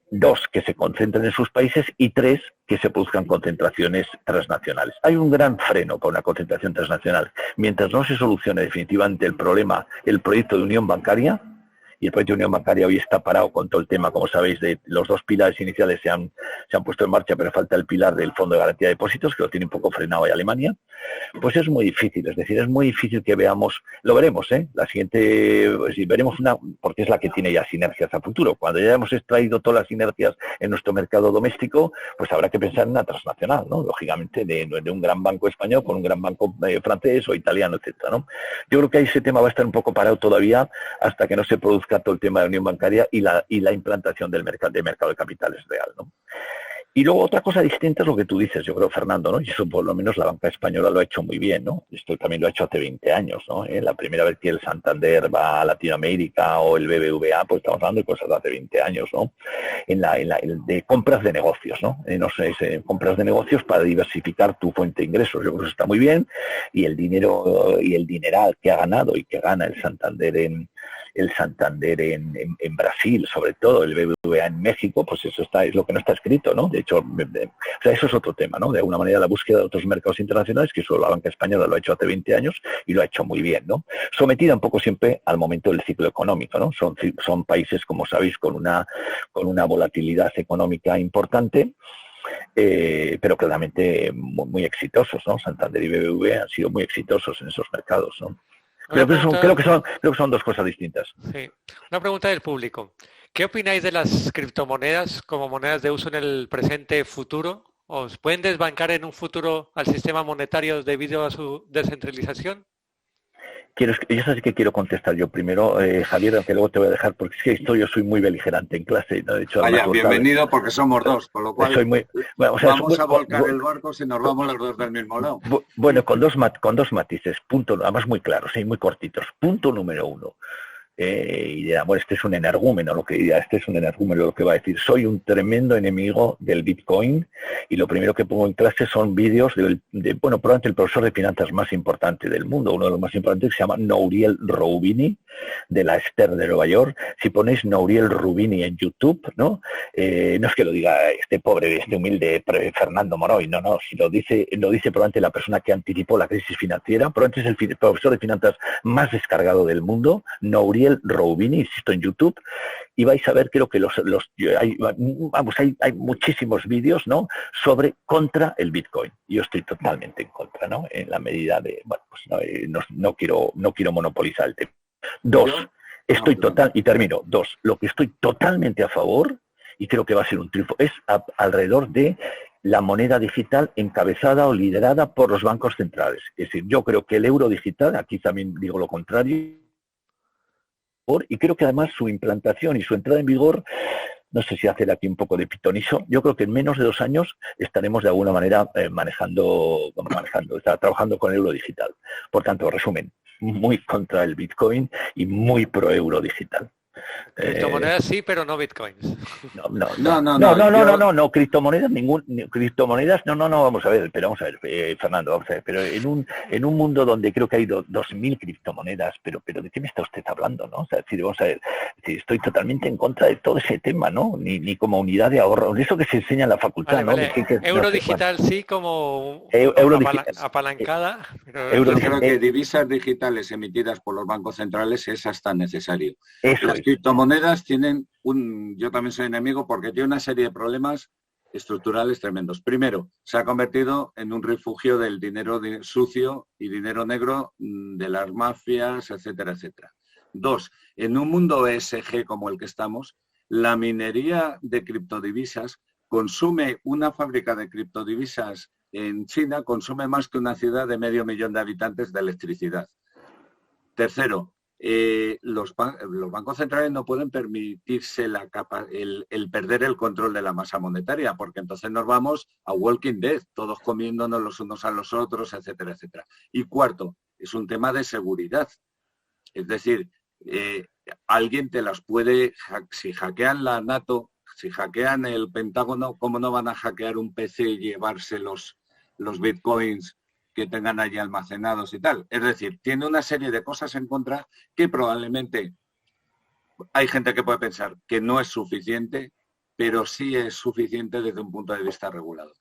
Dos, que se concentren en sus países, y tres, que se produzcan concentraciones transnacionales. Hay un gran freno con la concentración transnacional. Mientras no se solucione definitivamente el problema, el proyecto de unión bancaria, y el proyecto de unión bancaria hoy está parado con todo el tema, como sabéis, de los dos pilares iniciales se han puesto en marcha, pero falta el pilar del Fondo de Garantía de Depósitos, que lo tiene un poco frenado ahí Alemania. Pues es muy difícil, es decir, es muy difícil que veamos, lo veremos, la siguiente, pues, veremos una, porque es la que tiene ya sinergias a futuro. Cuando ya hemos extraído todas las sinergias en nuestro mercado doméstico, pues habrá que pensar en una transnacional, ¿no? Lógicamente, de un gran banco español con un gran banco francés o italiano, etcétera, ¿no? Yo creo que ese tema va a estar un poco parado todavía hasta que no se produzca todo el tema de unión bancaria y la implantación del mercado de capitales real, ¿no? Y luego otra cosa distinta es lo que tú dices, yo creo, Fernando, ¿no? Y eso por lo menos la banca española lo ha hecho muy bien, ¿no? Esto también lo ha hecho hace 20 años, ¿no? La primera vez que el Santander va a Latinoamérica o el BBVA, pues estamos hablando de cosas de hace 20 años, ¿no? De compras de negocios, ¿no? No sé, compras de negocios para diversificar tu fuente de ingresos. Yo creo que eso está muy bien, y el dinero y el dineral que ha ganado y que gana el Santander en Brasil, sobre todo el BBVA en México, pues eso es lo que no está escrito, ¿no? De hecho, o sea, eso es otro tema, ¿no? De alguna manera la búsqueda de otros mercados internacionales, que eso la banca española lo ha hecho hace 20 años y lo ha hecho muy bien, ¿no? Sometida un poco siempre al momento del ciclo económico, ¿no? Son países, como sabéis, con una volatilidad económica importante, pero claramente muy exitosos, ¿no? Santander y BBVA han sido muy exitosos en esos mercados, ¿no? Creo que son dos cosas distintas. Sí. Una pregunta del público. ¿Qué opináis de las criptomonedas como monedas de uso en el presente futuro? ¿Os pueden desbancar en un futuro al sistema monetario debido a su descentralización? Yo sé que quiero contestar yo primero, Javier, aunque luego te voy a dejar, porque es que yo soy muy beligerante en clase, ¿no? De hecho, vaya, bienvenido, porque somos dos, con lo cual vamos a volcar el barco si nos vamos los dos del mismo lado. Bueno, con dos matices, además muy claros y muy cortitos. Punto número uno. Y dirá, bueno, este es un energúmeno lo que va a decir. Soy un tremendo enemigo del Bitcoin, y lo primero que pongo en clase son vídeos probablemente el profesor de finanzas más importante del mundo, uno de los más importantes, que se llama Nouriel Roubini, de la Esther de Nueva York. Si ponéis Nouriel Roubini en YouTube, ¿no? No es que lo diga este pobre, este humilde Fernando Moroy, no, si lo dice probablemente la persona que anticipó la crisis financiera, probablemente es el profesor de finanzas más descargado del mundo, Nouriel Roubini, insisto, en YouTube, y vais a ver, creo que hay muchísimos vídeos, ¿no?, contra el Bitcoin. Yo estoy totalmente en contra, ¿no?, en la medida de, bueno, pues no quiero monopolizar el tema. Lo que estoy totalmente a favor, y creo que va a ser un triunfo, es alrededor de la moneda digital encabezada o liderada por los bancos centrales. Es decir, yo creo que el euro digital, aquí también digo lo contrario, y creo que además su implantación y su entrada en vigor, no sé si hacer aquí un poco de pitonizo, yo creo que en menos de 2 años estaremos de alguna manera trabajando con el euro digital. Por tanto, resumen, muy contra el Bitcoin y muy pro euro digital. Criptomonedas sí, pero no bitcoins. No, criptomonedas, vamos a ver, Fernando, vamos a ver, pero en un mundo donde creo que hay 2.000 criptomonedas, pero ¿de qué me está usted hablando, no? O sea, vamos a ver, estoy totalmente en contra de todo ese tema, ¿no? Ni como unidad de ahorro, eso que se enseña en la facultad, vale, ¿no? Euro digital sí, como apalancada. Yo creo que divisas digitales emitidas por los bancos centrales es hasta necesario. Las criptomonedas tienen yo también soy enemigo porque tiene una serie de problemas estructurales tremendos. Primero, se ha convertido en un refugio del dinero sucio y dinero negro de las mafias, etcétera, etcétera. 2, en un mundo ESG como el que estamos, la minería de criptodivisas consume, una fábrica de criptodivisas en China consume más que una ciudad de 500.000 de habitantes de electricidad. Tercero, los bancos centrales no pueden permitirse el perder el control de la masa monetaria, porque entonces nos vamos a Walking Dead, todos comiéndonos los unos a los otros, etcétera, etcétera. Y cuarto, es un tema de seguridad. Es decir, alguien te las puede, si hackean la NATO, Si hackean el Pentágono, ¿cómo no van a hackear un PC y llevarse los bitcoins que tengan allí almacenados y tal? Es decir, tiene una serie de cosas en contra que probablemente hay gente que puede pensar que no es suficiente, pero sí es suficiente desde un punto de vista regulador.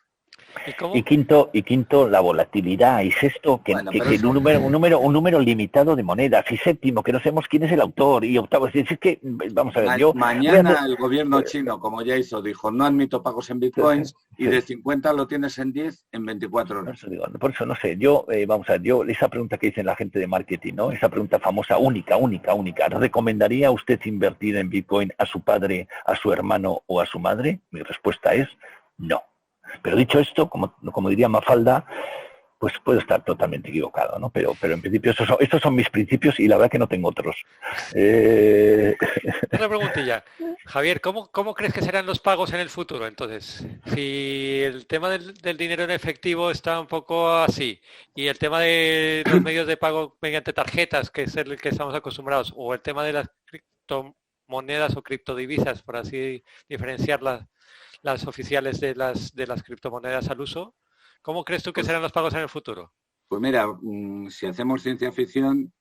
Y quinto, la volatilidad. Y sexto, que un número limitado de monedas. Y séptimo, que no sabemos quién es el autor. Y octavo, es que, vamos a ver, Mañana el gobierno chino, como ya hizo, dijo, no admito pagos en bitcoins, y de 50 lo tienes en 10 en 24 horas. Por eso no sé, vamos a ver, esa pregunta que dicen la gente de marketing, ¿no? Esa pregunta famosa, única. ¿Recomendaría usted invertir en bitcoin a su padre, a su hermano o a su madre? Mi respuesta es no. Pero dicho esto, como diría Mafalda, pues puedo estar totalmente equivocado, ¿no? Pero en principio estos son mis principios y la verdad que no tengo otros. Otra preguntilla. Javier, ¿cómo crees que serán los pagos en el futuro? Entonces, si el tema del dinero en efectivo está un poco así, y el tema de los medios de pago mediante tarjetas, que es el que estamos acostumbrados, o el tema de las criptomonedas o criptodivisas, por así diferenciarlas, las oficiales de las criptomonedas al uso, ¿cómo crees tú que serán los pagos en el futuro? Pues mira, si hacemos ciencia ficción,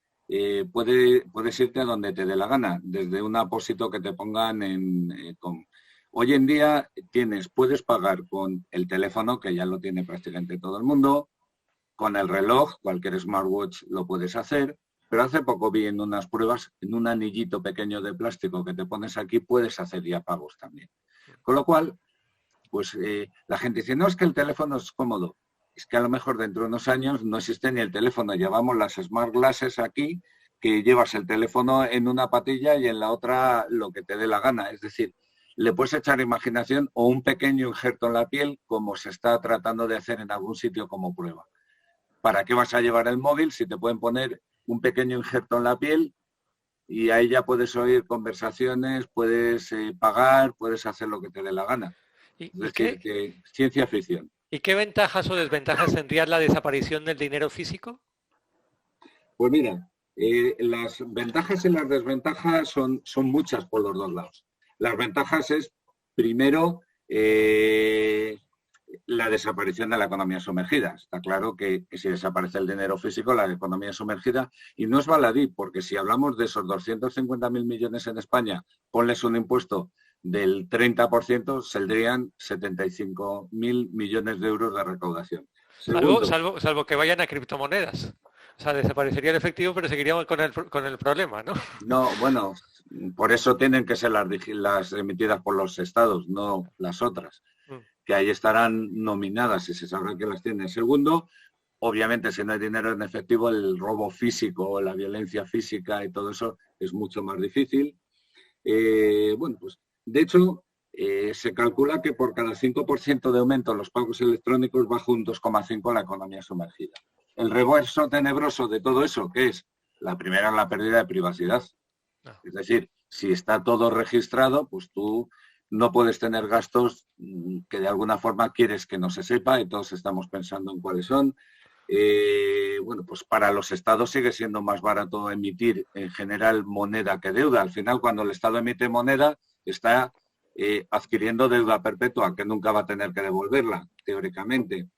puedes irte a donde te dé la gana, desde un apósito que te pongan Hoy en día puedes pagar con el teléfono, que ya lo tiene prácticamente todo el mundo, con el reloj, cualquier smartwatch lo puedes hacer, pero hace poco vi en unas pruebas, en un anillito pequeño de plástico que te pones aquí, puedes hacer ya pagos también. Con lo cual, pues la gente dice, no, es que el teléfono es cómodo. Es que a lo mejor dentro de unos años no existe ni el teléfono. Llevamos las smart glasses aquí, que llevas el teléfono en una patilla y en la otra lo que te dé la gana. Es decir, le puedes echar imaginación o un pequeño injerto en la piel, como se está tratando de hacer en algún sitio como prueba. ¿Para qué vas a llevar el móvil si te pueden poner un pequeño injerto en la piel y ahí ya puedes oír conversaciones, puedes pagar, puedes hacer lo que te dé la gana? Es decir, que ciencia ficción. ¿Y qué ventajas o desventajas tendría la desaparición del dinero físico? Pues mira, las ventajas y las desventajas son muchas por los dos lados. Las ventajas es, primero, la desaparición de la economía sumergida. Está claro que si desaparece el dinero físico, la economía sumergida, y no es baladí, porque si hablamos de esos 250.000 millones en España, ponles un impuesto del 30%, saldrían 75.000 millones de euros de recaudación. Salvo que vayan a criptomonedas. O sea, desaparecería el efectivo, pero seguiríamos con el problema, ¿no? No, bueno, por eso tienen que ser las emitidas por los estados, no las otras, que ahí estarán nominadas y se sabrá que las tienen. Segundo, obviamente, si no hay dinero en efectivo, el robo físico, la violencia física y todo eso es mucho más difícil. Bueno, pues de hecho, se calcula que por cada 5% de aumento en los pagos electrónicos baja un 2,5% la economía sumergida. El reverso tenebroso de todo eso, ¿qué es? La primera es la pérdida de privacidad. Es decir, si está todo registrado, pues tú no puedes tener gastos que de alguna forma quieres que no se sepa y todos estamos pensando en cuáles son. Bueno, pues para los estados sigue siendo más barato emitir en general moneda que deuda. Al final, cuando el estado emite moneda, está adquiriendo deuda perpetua que nunca va a tener que devolverla, teóricamente.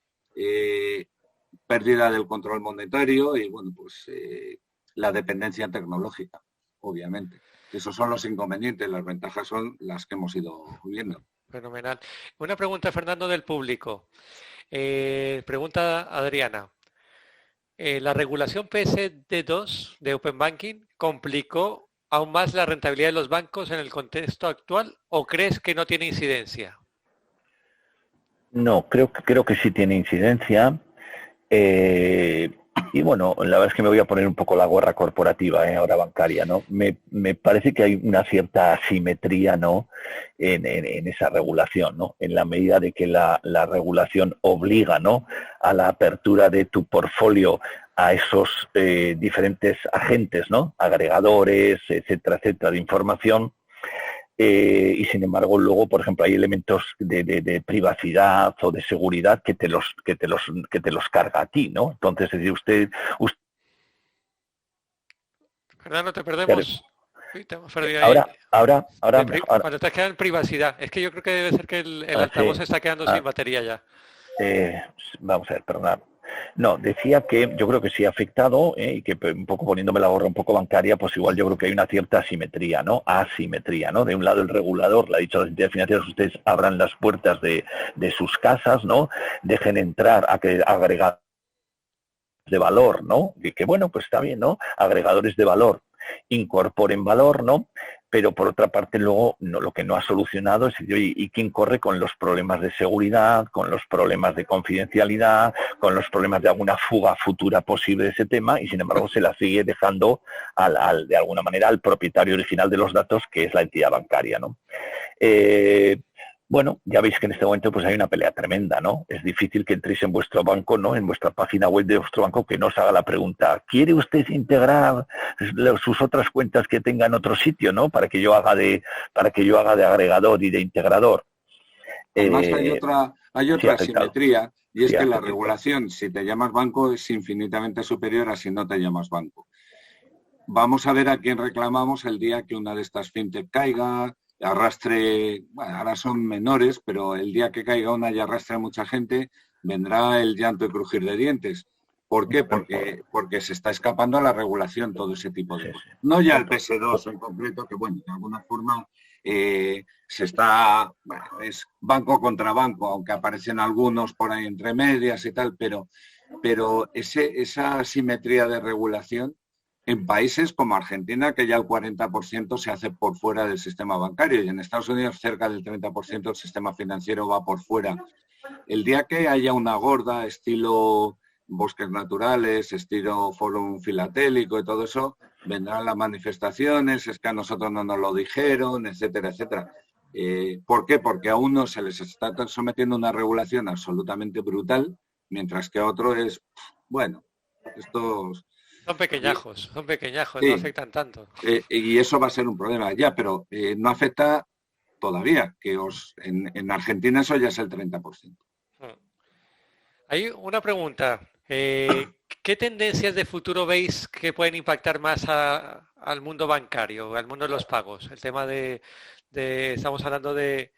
Pérdida del control monetario y, bueno, pues la dependencia tecnológica, obviamente. Esos son los inconvenientes, las ventajas son las que hemos ido viendo. Fenomenal. Una pregunta, Fernando, del público. Pregunta Adriana. ¿La regulación PSD2 de Open Banking complicó aún más la rentabilidad de los bancos en el contexto actual o crees que no tiene incidencia? No, creo que sí tiene incidencia. Y bueno, la verdad es que me voy a poner un poco la gorra corporativa, ahora bancaria, ¿no? Me parece que hay una cierta asimetría, ¿no? En esa regulación, ¿no? En la medida de que la regulación obliga, ¿no? A la apertura de tu portfolio a esos diferentes agentes, ¿no? Agregadores, etcétera, etcétera, de información. Y sin embargo luego, por ejemplo, hay elementos de privacidad o de seguridad que te los carga a ti, ¿no? Entonces, es decir, usted Fernando, te perdemos. Uy, te hemos perdido ahí. Ahora. Cuando te queda en privacidad. Es que yo creo que debe ser que el altavoz Sí. se está quedando sin batería ya. Vamos a ver, perdón. No, decía que yo creo que sí ha afectado y que un poco poniéndome la gorra un poco bancaria, pues igual yo creo que hay una cierta asimetría, ¿no? Asimetría, ¿no? De un lado el regulador, le ha dicho a las entidades financieras, ustedes abran las puertas de sus casas, ¿no? Dejen entrar a que agregadores de valor, ¿no? Y que bueno, pues está bien, ¿no? Agregadores de valor incorporen valor, ¿no? Pero por otra parte luego lo que no ha solucionado es ¿y quién corre con los problemas de seguridad, con los problemas de confidencialidad, con los problemas de alguna fuga futura posible de ese tema? Y sin embargo se la sigue dejando de alguna manera al propietario original de los datos, que es la entidad bancaria, ¿no? Bueno, ya veis que en este momento pues hay una pelea tremenda, ¿no? Es difícil que entréis en vuestro banco, ¿no? En vuestra página web de vuestro banco, que no os haga la pregunta, ¿quiere usted integrar sus otras cuentas que tenga en otro sitio, ¿no? Para que yo haga de agregador y de integrador. Además hay otra asimetría, y es que la regulación, si te llamas banco, es infinitamente superior a si no te llamas banco. Vamos a ver a quién reclamamos el día que una de estas fintech caiga, arrastre, bueno, ahora son menores, pero el día que caiga una y arrastre a mucha gente, vendrá el llanto y crujir de dientes. ¿Por qué? Porque se está escapando a la regulación todo ese tipo de cosas. No ya el PS2 en concreto, que bueno, de alguna forma es banco contra banco, aunque aparecen algunos por ahí entre medias y tal, pero esa asimetría de regulación en países como Argentina, que ya el 40% se hace por fuera del sistema bancario, y en Estados Unidos cerca del 30% del sistema financiero va por fuera. El día que haya una gorda estilo bosques naturales, estilo fórum filatélico y todo eso, vendrán las manifestaciones, es que a nosotros no nos lo dijeron, etcétera, etcétera. ¿Por qué? Porque a unos se les está sometiendo una regulación absolutamente brutal, mientras que a otro es, bueno, estos... Son pequeñajos, sí, no afectan tanto. Y eso va a ser un problema ya, pero no afecta todavía, que en Argentina eso ya es el 30%. Hay una pregunta. ¿Qué tendencias de futuro veis que pueden impactar más al mundo bancario, al mundo de los pagos? El tema estamos hablando de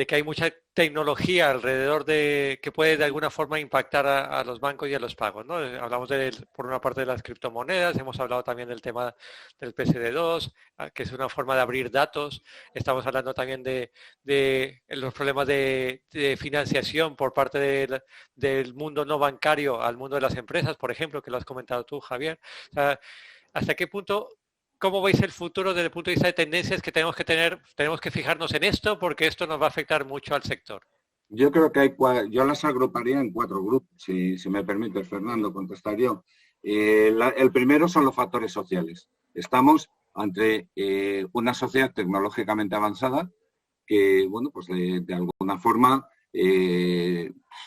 que hay mucha tecnología alrededor que puede de alguna forma impactar a los bancos y a los pagos, ¿no? Hablamos por una parte de las criptomonedas, hemos hablado también del tema del PSD2, que es una forma de abrir datos, estamos hablando también de los problemas de financiación por parte del mundo no bancario al mundo de las empresas, por ejemplo, que lo has comentado tú, Javier. O sea, ¿hasta qué punto... ¿Cómo veis el futuro desde el punto de vista de tendencias que tenemos que fijarnos en esto porque esto nos va a afectar mucho al sector? Yo creo que yo las agruparía en 4 grupos, si me permite, Fernando, contestar yo. El primero son los factores sociales. Estamos ante una sociedad tecnológicamente avanzada que, bueno, pues de alguna forma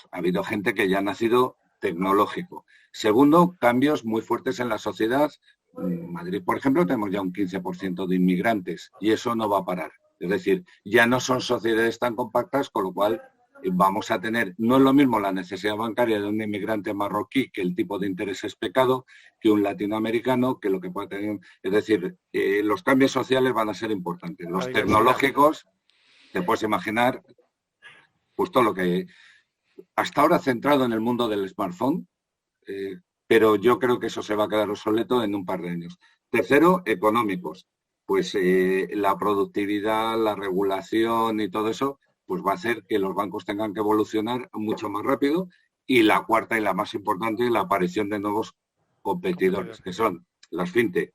ha habido gente que ya ha nacido tecnológico. Segundo, cambios muy fuertes en la sociedad. En Madrid, por ejemplo, tenemos ya un 15% de inmigrantes y eso no va a parar. Es decir, ya no son sociedades tan compactas, con lo cual vamos a tener, no es lo mismo la necesidad bancaria de un inmigrante marroquí, que el tipo de interés es pecado, que un latinoamericano, que lo que puede tener. Es decir, los cambios sociales van a ser importantes. Los tecnológicos, te puedes imaginar, pues todo lo que hasta ahora centrado en el mundo del smartphone, pero yo creo que eso se va a quedar obsoleto en un par de años. Tercero, económicos. Pues la productividad, la regulación y todo eso, pues va a hacer que los bancos tengan que evolucionar mucho más rápido. Y la cuarta y la más importante, la aparición de nuevos competidores, que son las fintech,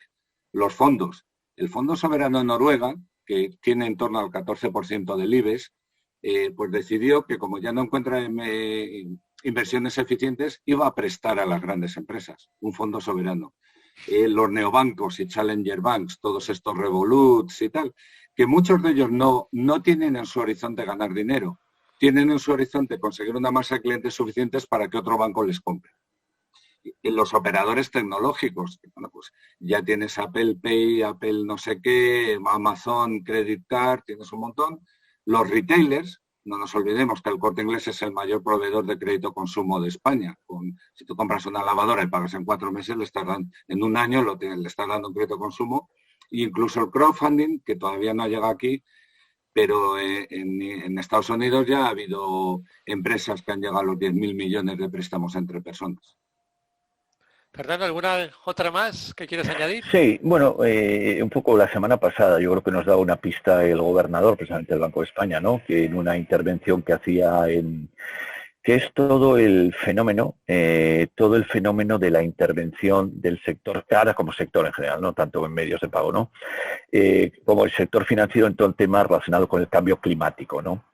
los fondos. El Fondo Soberano de Noruega, que tiene en torno al 14% del IBEX, pues decidió que como ya no encuentra inversiones eficientes, iba a prestar a las grandes empresas, un fondo soberano. Los neobancos y challenger banks, todos estos Revoluts y tal, que muchos de ellos no tienen en su horizonte ganar dinero, tienen en su horizonte conseguir una masa de clientes suficientes para que otro banco les compre. Y los operadores tecnológicos, bueno, pues ya tienes Apple Pay, Apple no sé qué, Amazon Credit Card, tienes un montón. Los retailers, no nos olvidemos que el Corte Inglés es el mayor proveedor de crédito consumo de España. Si tú compras una lavadora y pagas en 4 meses, en un año le estás dando un crédito consumo. incluso el crowdfunding, que todavía no ha llegado aquí, pero en Estados Unidos ya ha habido empresas que han llegado a los 10.000 millones de préstamos entre personas. Fernando, ¿alguna otra más que quieres añadir? Sí, bueno, un poco la semana pasada yo creo que nos daba una pista el gobernador, precisamente del Banco de España, ¿no? Que en una intervención que hacía que es todo el fenómeno de la intervención del sector, ahora como sector en general, no tanto en medios de pago, ¿no? Como el sector financiero en todo el tema relacionado con el cambio climático, ¿no?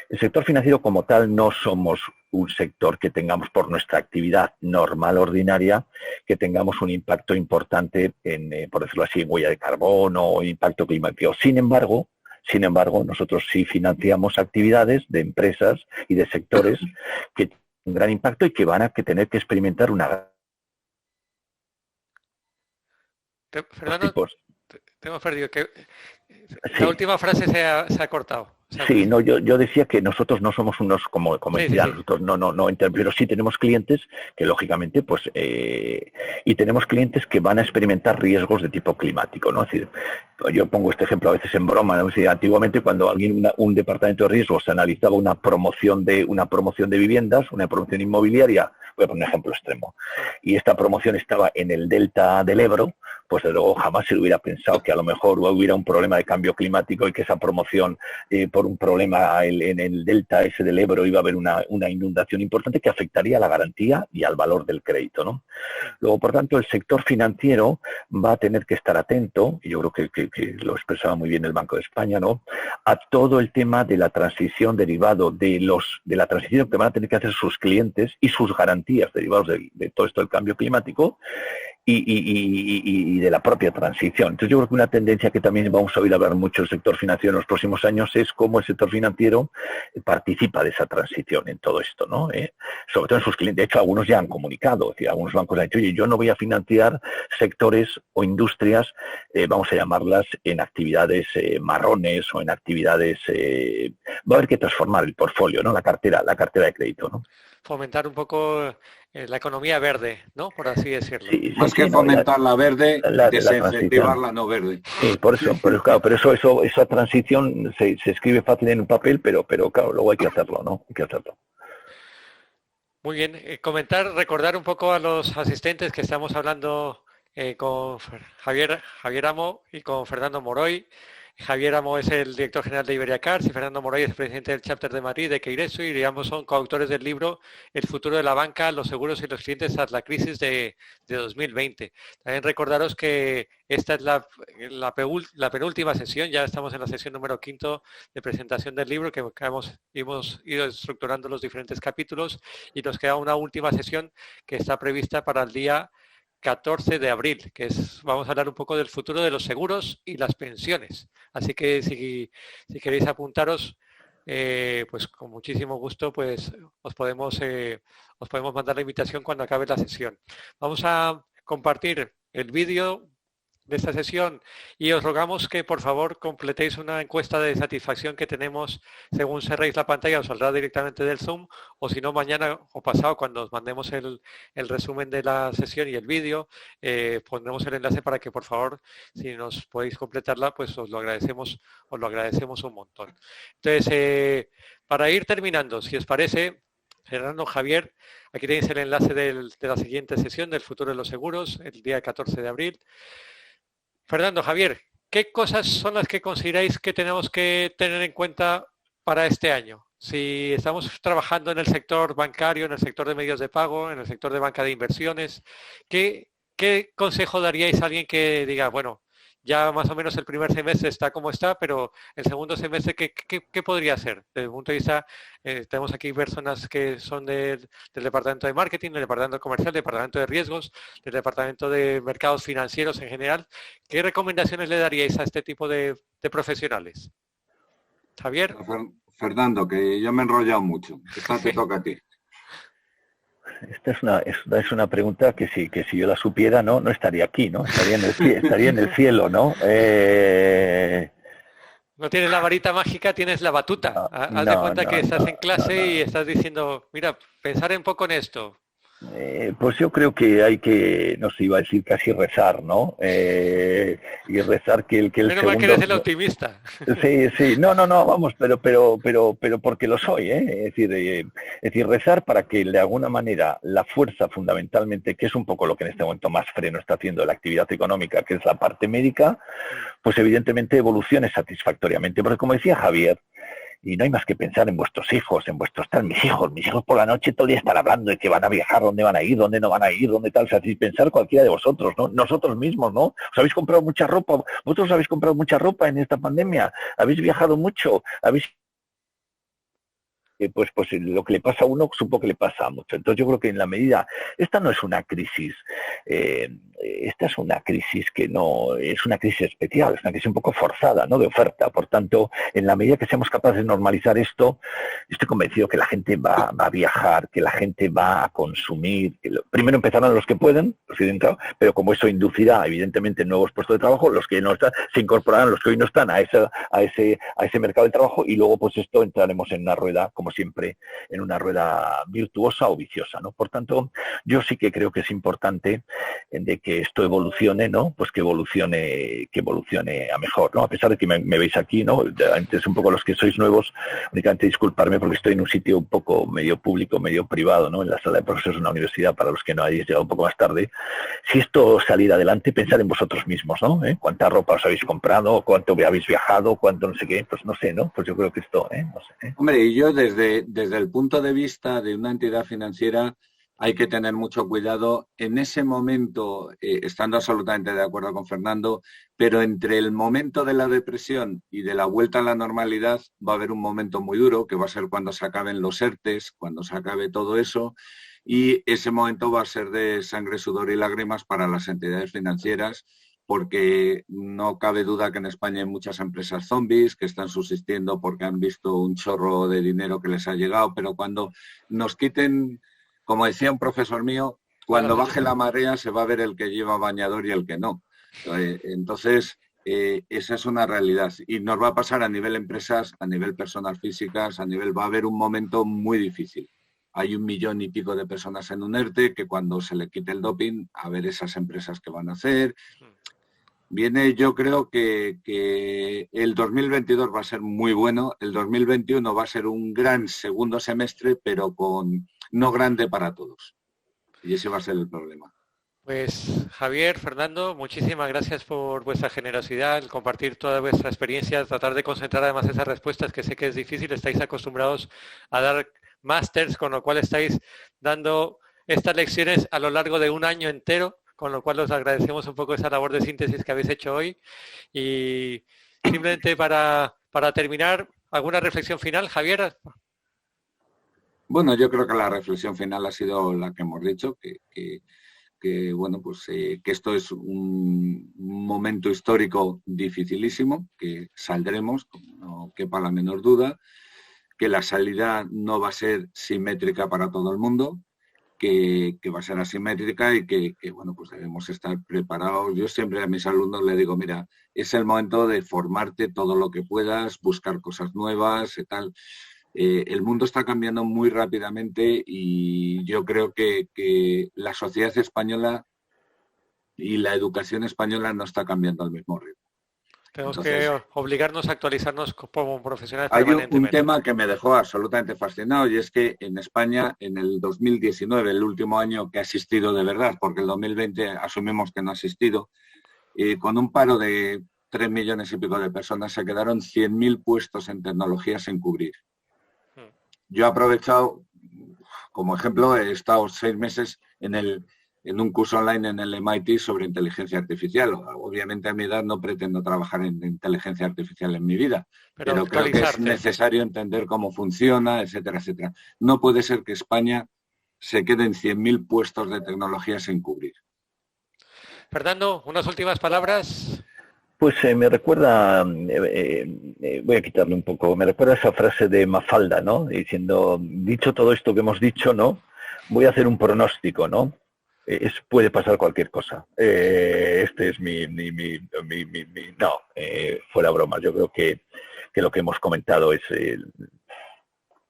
El sector financiero como tal no somos un sector que tengamos por nuestra actividad normal, ordinaria, que tengamos un impacto importante en, por decirlo así, en huella de carbono o impacto climático. Sin embargo, nosotros sí financiamos actividades de empresas y de sectores que tienen un gran impacto y que van a tener que experimentar una... Fernando, te hemos perdido. Sí. La última frase se ha cortado. Sí, no, yo decía que nosotros no somos unos como entidad, sí. nosotros no, pero sí tenemos clientes que lógicamente, pues, y tenemos clientes que van a experimentar riesgos de tipo climático, ¿no? Es decir, yo pongo este ejemplo a veces en broma, ¿no? Es decir, antiguamente cuando un departamento de riesgos analizaba una promoción de viviendas, una promoción inmobiliaria, voy a poner un ejemplo extremo, y esta promoción estaba en el delta del Ebro, pues de luego jamás se hubiera pensado que a lo mejor hubiera un problema de cambio climático y que esa promoción, por un problema en el delta ese del Ebro, iba a haber una inundación importante que afectaría a la garantía y al valor del crédito, ¿no? Luego, por tanto, el sector financiero va a tener que estar atento, y yo creo que lo expresaba muy bien el Banco de España, ¿no?, a todo el tema de la transición derivado de la transición que van a tener que hacer sus clientes y sus garantías derivados de todo esto del cambio climático, y de la propia transición. Entonces yo creo que una tendencia que también vamos a oír hablar mucho del sector financiero en los próximos años es cómo el sector financiero participa de esa transición en todo esto, ¿no? Sobre todo en sus clientes. De hecho, algunos ya han comunicado, es decir, algunos bancos han dicho, oye, yo no voy a financiar sectores o industrias, vamos a llamarlas, en actividades marrones o en actividades... va a haber que transformar el portfolio, ¿no? La cartera de crédito, ¿no? Fomentar un poco la economía verde, ¿no? Por así decirlo. Sí, más que fomentar la verde, desincentivar la no verde. Sí, por eso, pero esa transición se escribe fácil en un papel, pero claro, luego hay que hacerlo, ¿no? Hay que hacerlo. Muy bien. Recordar un poco a los asistentes que estamos hablando con Javier Amo y con Fernando Moroy. Javier Amo es el director general de Iberiacars y Fernando Moroy es el presidente del Chapter de Madrid de Queireso, y ambos son coautores del libro El futuro de la banca, los seguros y los clientes tras la crisis de 2020. También recordaros que esta es la penúltima sesión, ya estamos en la sesión número 5 de presentación del libro, que hemos ido estructurando los diferentes capítulos, y nos queda una última sesión que está prevista para el día 14 de abril, vamos a hablar un poco del futuro de los seguros y las pensiones. Así que si queréis apuntaros, pues con muchísimo gusto, pues os podemos mandar la invitación cuando acabe la sesión. Vamos a compartir el vídeo de esta sesión y os rogamos que por favor completéis una encuesta de satisfacción que tenemos. Según cerréis la pantalla os saldrá directamente del Zoom, o si no, mañana o pasado, cuando os mandemos el resumen de la sesión y el vídeo, pondremos el enlace para que por favor, si nos podéis completarla, pues os lo agradecemos un montón. Entonces, para ir terminando, si os parece, Fernando, Javier, aquí tenéis el enlace de la siguiente sesión del futuro de los seguros, el día 14 de abril. Fernando, Javier, ¿qué cosas son las que consideráis que tenemos que tener en cuenta para este año? Si estamos trabajando en el sector bancario, en el sector de medios de pago, en el sector de banca de inversiones, ¿qué consejo daríais a alguien que diga, bueno, ya más o menos el primer semestre está como está, pero el segundo semestre, ¿qué podría ser? Desde el punto de vista, tenemos aquí personas que son del departamento de marketing, del departamento comercial, del departamento de riesgos, del departamento de mercados financieros en general. ¿Qué recomendaciones le daríais a este tipo de profesionales? Javier. Fernando, que yo me he enrollado mucho. Esta te toca a ti. Esta es una pregunta que si yo la supiera, no estaría aquí, ¿no? Estaría en el cielo, ¿no? No tienes la varita mágica, tienes la batuta. Haz de cuenta que estás en clase y estás diciendo, mira, pensar un poco en esto. Pues yo creo que hay que, no sé, iba a decir casi rezar, ¿no? Y rezar que el Menos mal que segundo... eres el optimista. Sí, sí, no, vamos, pero porque lo soy, ¿eh? Es decir, rezar para que de alguna manera la fuerza fundamentalmente, que es un poco lo que en este momento más freno está haciendo la actividad económica, que es la parte médica, pues evidentemente evolucione satisfactoriamente. Porque como decía Javier, y no hay más que pensar en vuestros hijos, en vuestros tal, mis hijos por la noche todo el día están hablando de que van a viajar, dónde van a ir, dónde no van a ir, dónde tal, o sea, sin pensar cualquiera de vosotros, ¿no? Nosotros mismos, ¿no? ¿Os habéis comprado mucha ropa? ¿Vosotros habéis comprado mucha ropa en esta pandemia? ¿Habéis viajado mucho? ¿Habéis pues lo que le pasa a uno supongo que le pasa a mucho. Entonces yo creo que en la medida, esta no es una crisis, esta es una crisis que no, es una crisis especial, es una crisis un poco forzada, ¿no? De oferta. Por tanto, en la medida que seamos capaces de normalizar esto, estoy convencido que la gente va a viajar, que la gente va a consumir. Primero empezarán los que pueden, los que tienen trabajo, pero como eso inducirá evidentemente nuevos puestos de trabajo, los que no están, se incorporarán los que hoy no están a ese mercado de trabajo y luego pues esto entraremos en una rueda, como siempre, en una rueda virtuosa o viciosa, ¿no? Por tanto, yo sí que creo que es importante de que esto evolucione, ¿no? Pues que evolucione a mejor, ¿no? A pesar de que me veis aquí, ¿no? Antes un poco los que sois nuevos, únicamente disculparme porque estoy en un sitio un poco medio público, medio privado, ¿no? En la sala de profesores de una universidad, para los que no hayáis llegado un poco más tarde. Si esto saliera adelante, pensad en vosotros mismos, ¿no? ¿Cuánta ropa os habéis comprado? ¿Cuánto habéis viajado? ¿Cuánto no sé qué? Pues no sé, ¿no? Pues yo creo que esto, no sé. Hombre, y yo desde el punto de vista de una entidad financiera hay que tener mucho cuidado. En ese momento, estando absolutamente de acuerdo con Fernando, pero entre el momento de la depresión y de la vuelta a la normalidad va a haber un momento muy duro, que va a ser cuando se acaben los ERTES, cuando se acabe todo eso, y ese momento va a ser de sangre, sudor y lágrimas para las entidades financieras, porque no cabe duda que en España hay muchas empresas zombies que están subsistiendo porque han visto un chorro de dinero que les ha llegado, pero cuando nos quiten, como decía un profesor mío, cuando baje la marea se va a ver el que lleva bañador y el que no. Entonces, esa es una realidad y nos va a pasar a nivel empresas, a nivel personas físicas, va a haber un momento muy difícil. Hay 1 millón y pico de personas en un ERTE que cuando se le quite el doping, a ver esas empresas que van a hacer. Viene, yo creo que el 2022 va a ser muy bueno, el 2021 va a ser un gran segundo semestre, pero no grande para todos. Y ese va a ser el problema. Pues Javier, Fernando, muchísimas gracias por vuestra generosidad, el compartir toda vuestra experiencia, tratar de concentrar además esas respuestas, que sé que es difícil, estáis acostumbrados a dar másters, con lo cual estáis dando estas lecciones a lo largo de un año entero, con lo cual os agradecemos un poco esa labor de síntesis que habéis hecho hoy. Y simplemente para terminar, ¿alguna reflexión final, Javier? Bueno, yo creo que la reflexión final ha sido la que hemos dicho, que bueno, pues que esto es un momento histórico dificilísimo, que saldremos, no quepa la menor duda, que la salida no va a ser simétrica para todo el mundo, que va a ser asimétrica y que bueno, pues debemos estar preparados. Yo siempre a mis alumnos les digo, mira, es el momento de formarte todo lo que puedas, buscar cosas nuevas y tal. El mundo está cambiando muy rápidamente y yo creo que la sociedad española y la educación española no está cambiando al mismo ritmo. Tenemos que obligarnos a actualizarnos como profesionales hay permanentemente. Un tema que me dejó absolutamente fascinado y es que en España, en el 2019, el último año que ha asistido de verdad, porque el 2020 asumimos que no ha asistido, con un paro de 3 millones y pico de personas se quedaron 100.000 puestos en tecnología sin cubrir. Yo he aprovechado, como ejemplo, he estado 6 meses en un curso online en el MIT sobre inteligencia artificial. Obviamente a mi edad no pretendo trabajar en inteligencia artificial en mi vida, pero creo que es necesario entender cómo funciona, etcétera, etcétera. No puede ser que España se queden 100.000 puestos de tecnología sin cubrir. Fernando, unas últimas palabras. Pues me recuerda, voy a quitarle un poco, me recuerda esa frase de Mafalda, ¿no? Diciendo, dicho todo esto que hemos dicho, ¿no? Voy a hacer un pronóstico, ¿no? Puede pasar cualquier cosa. Este es no, fuera broma. Yo creo que lo que hemos comentado es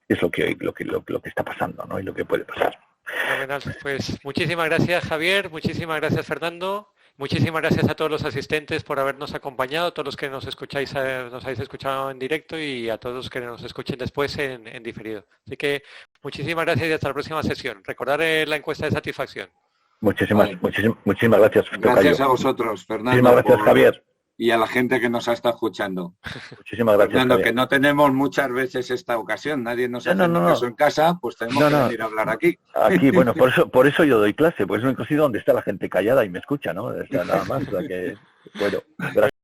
lo que está pasando, ¿no? Y lo que puede pasar. Fenomenal. Pues muchísimas gracias, Javier, muchísimas gracias, Fernando, muchísimas gracias a todos los asistentes por habernos acompañado, a todos los que nos escucháis, nos habéis escuchado en directo y a todos los que nos escuchen después en diferido. Así que muchísimas gracias y hasta la próxima sesión. Recordar la encuesta de satisfacción. Muchísimas gracias. Gracias tocayo. a vosotros, Fernando. Muchísimas gracias, Javier. Y a la gente que nos ha estado escuchando. Muchísimas gracias, Fernando, Javier. que no tenemos muchas veces esta ocasión, nadie nos hace caso en casa, pues tenemos que venir a hablar aquí. Aquí, bueno, por eso yo doy clase, pues es un sitio donde está la gente callada y me escucha, ¿no? O sea, nada más, o sea que, bueno, gracias.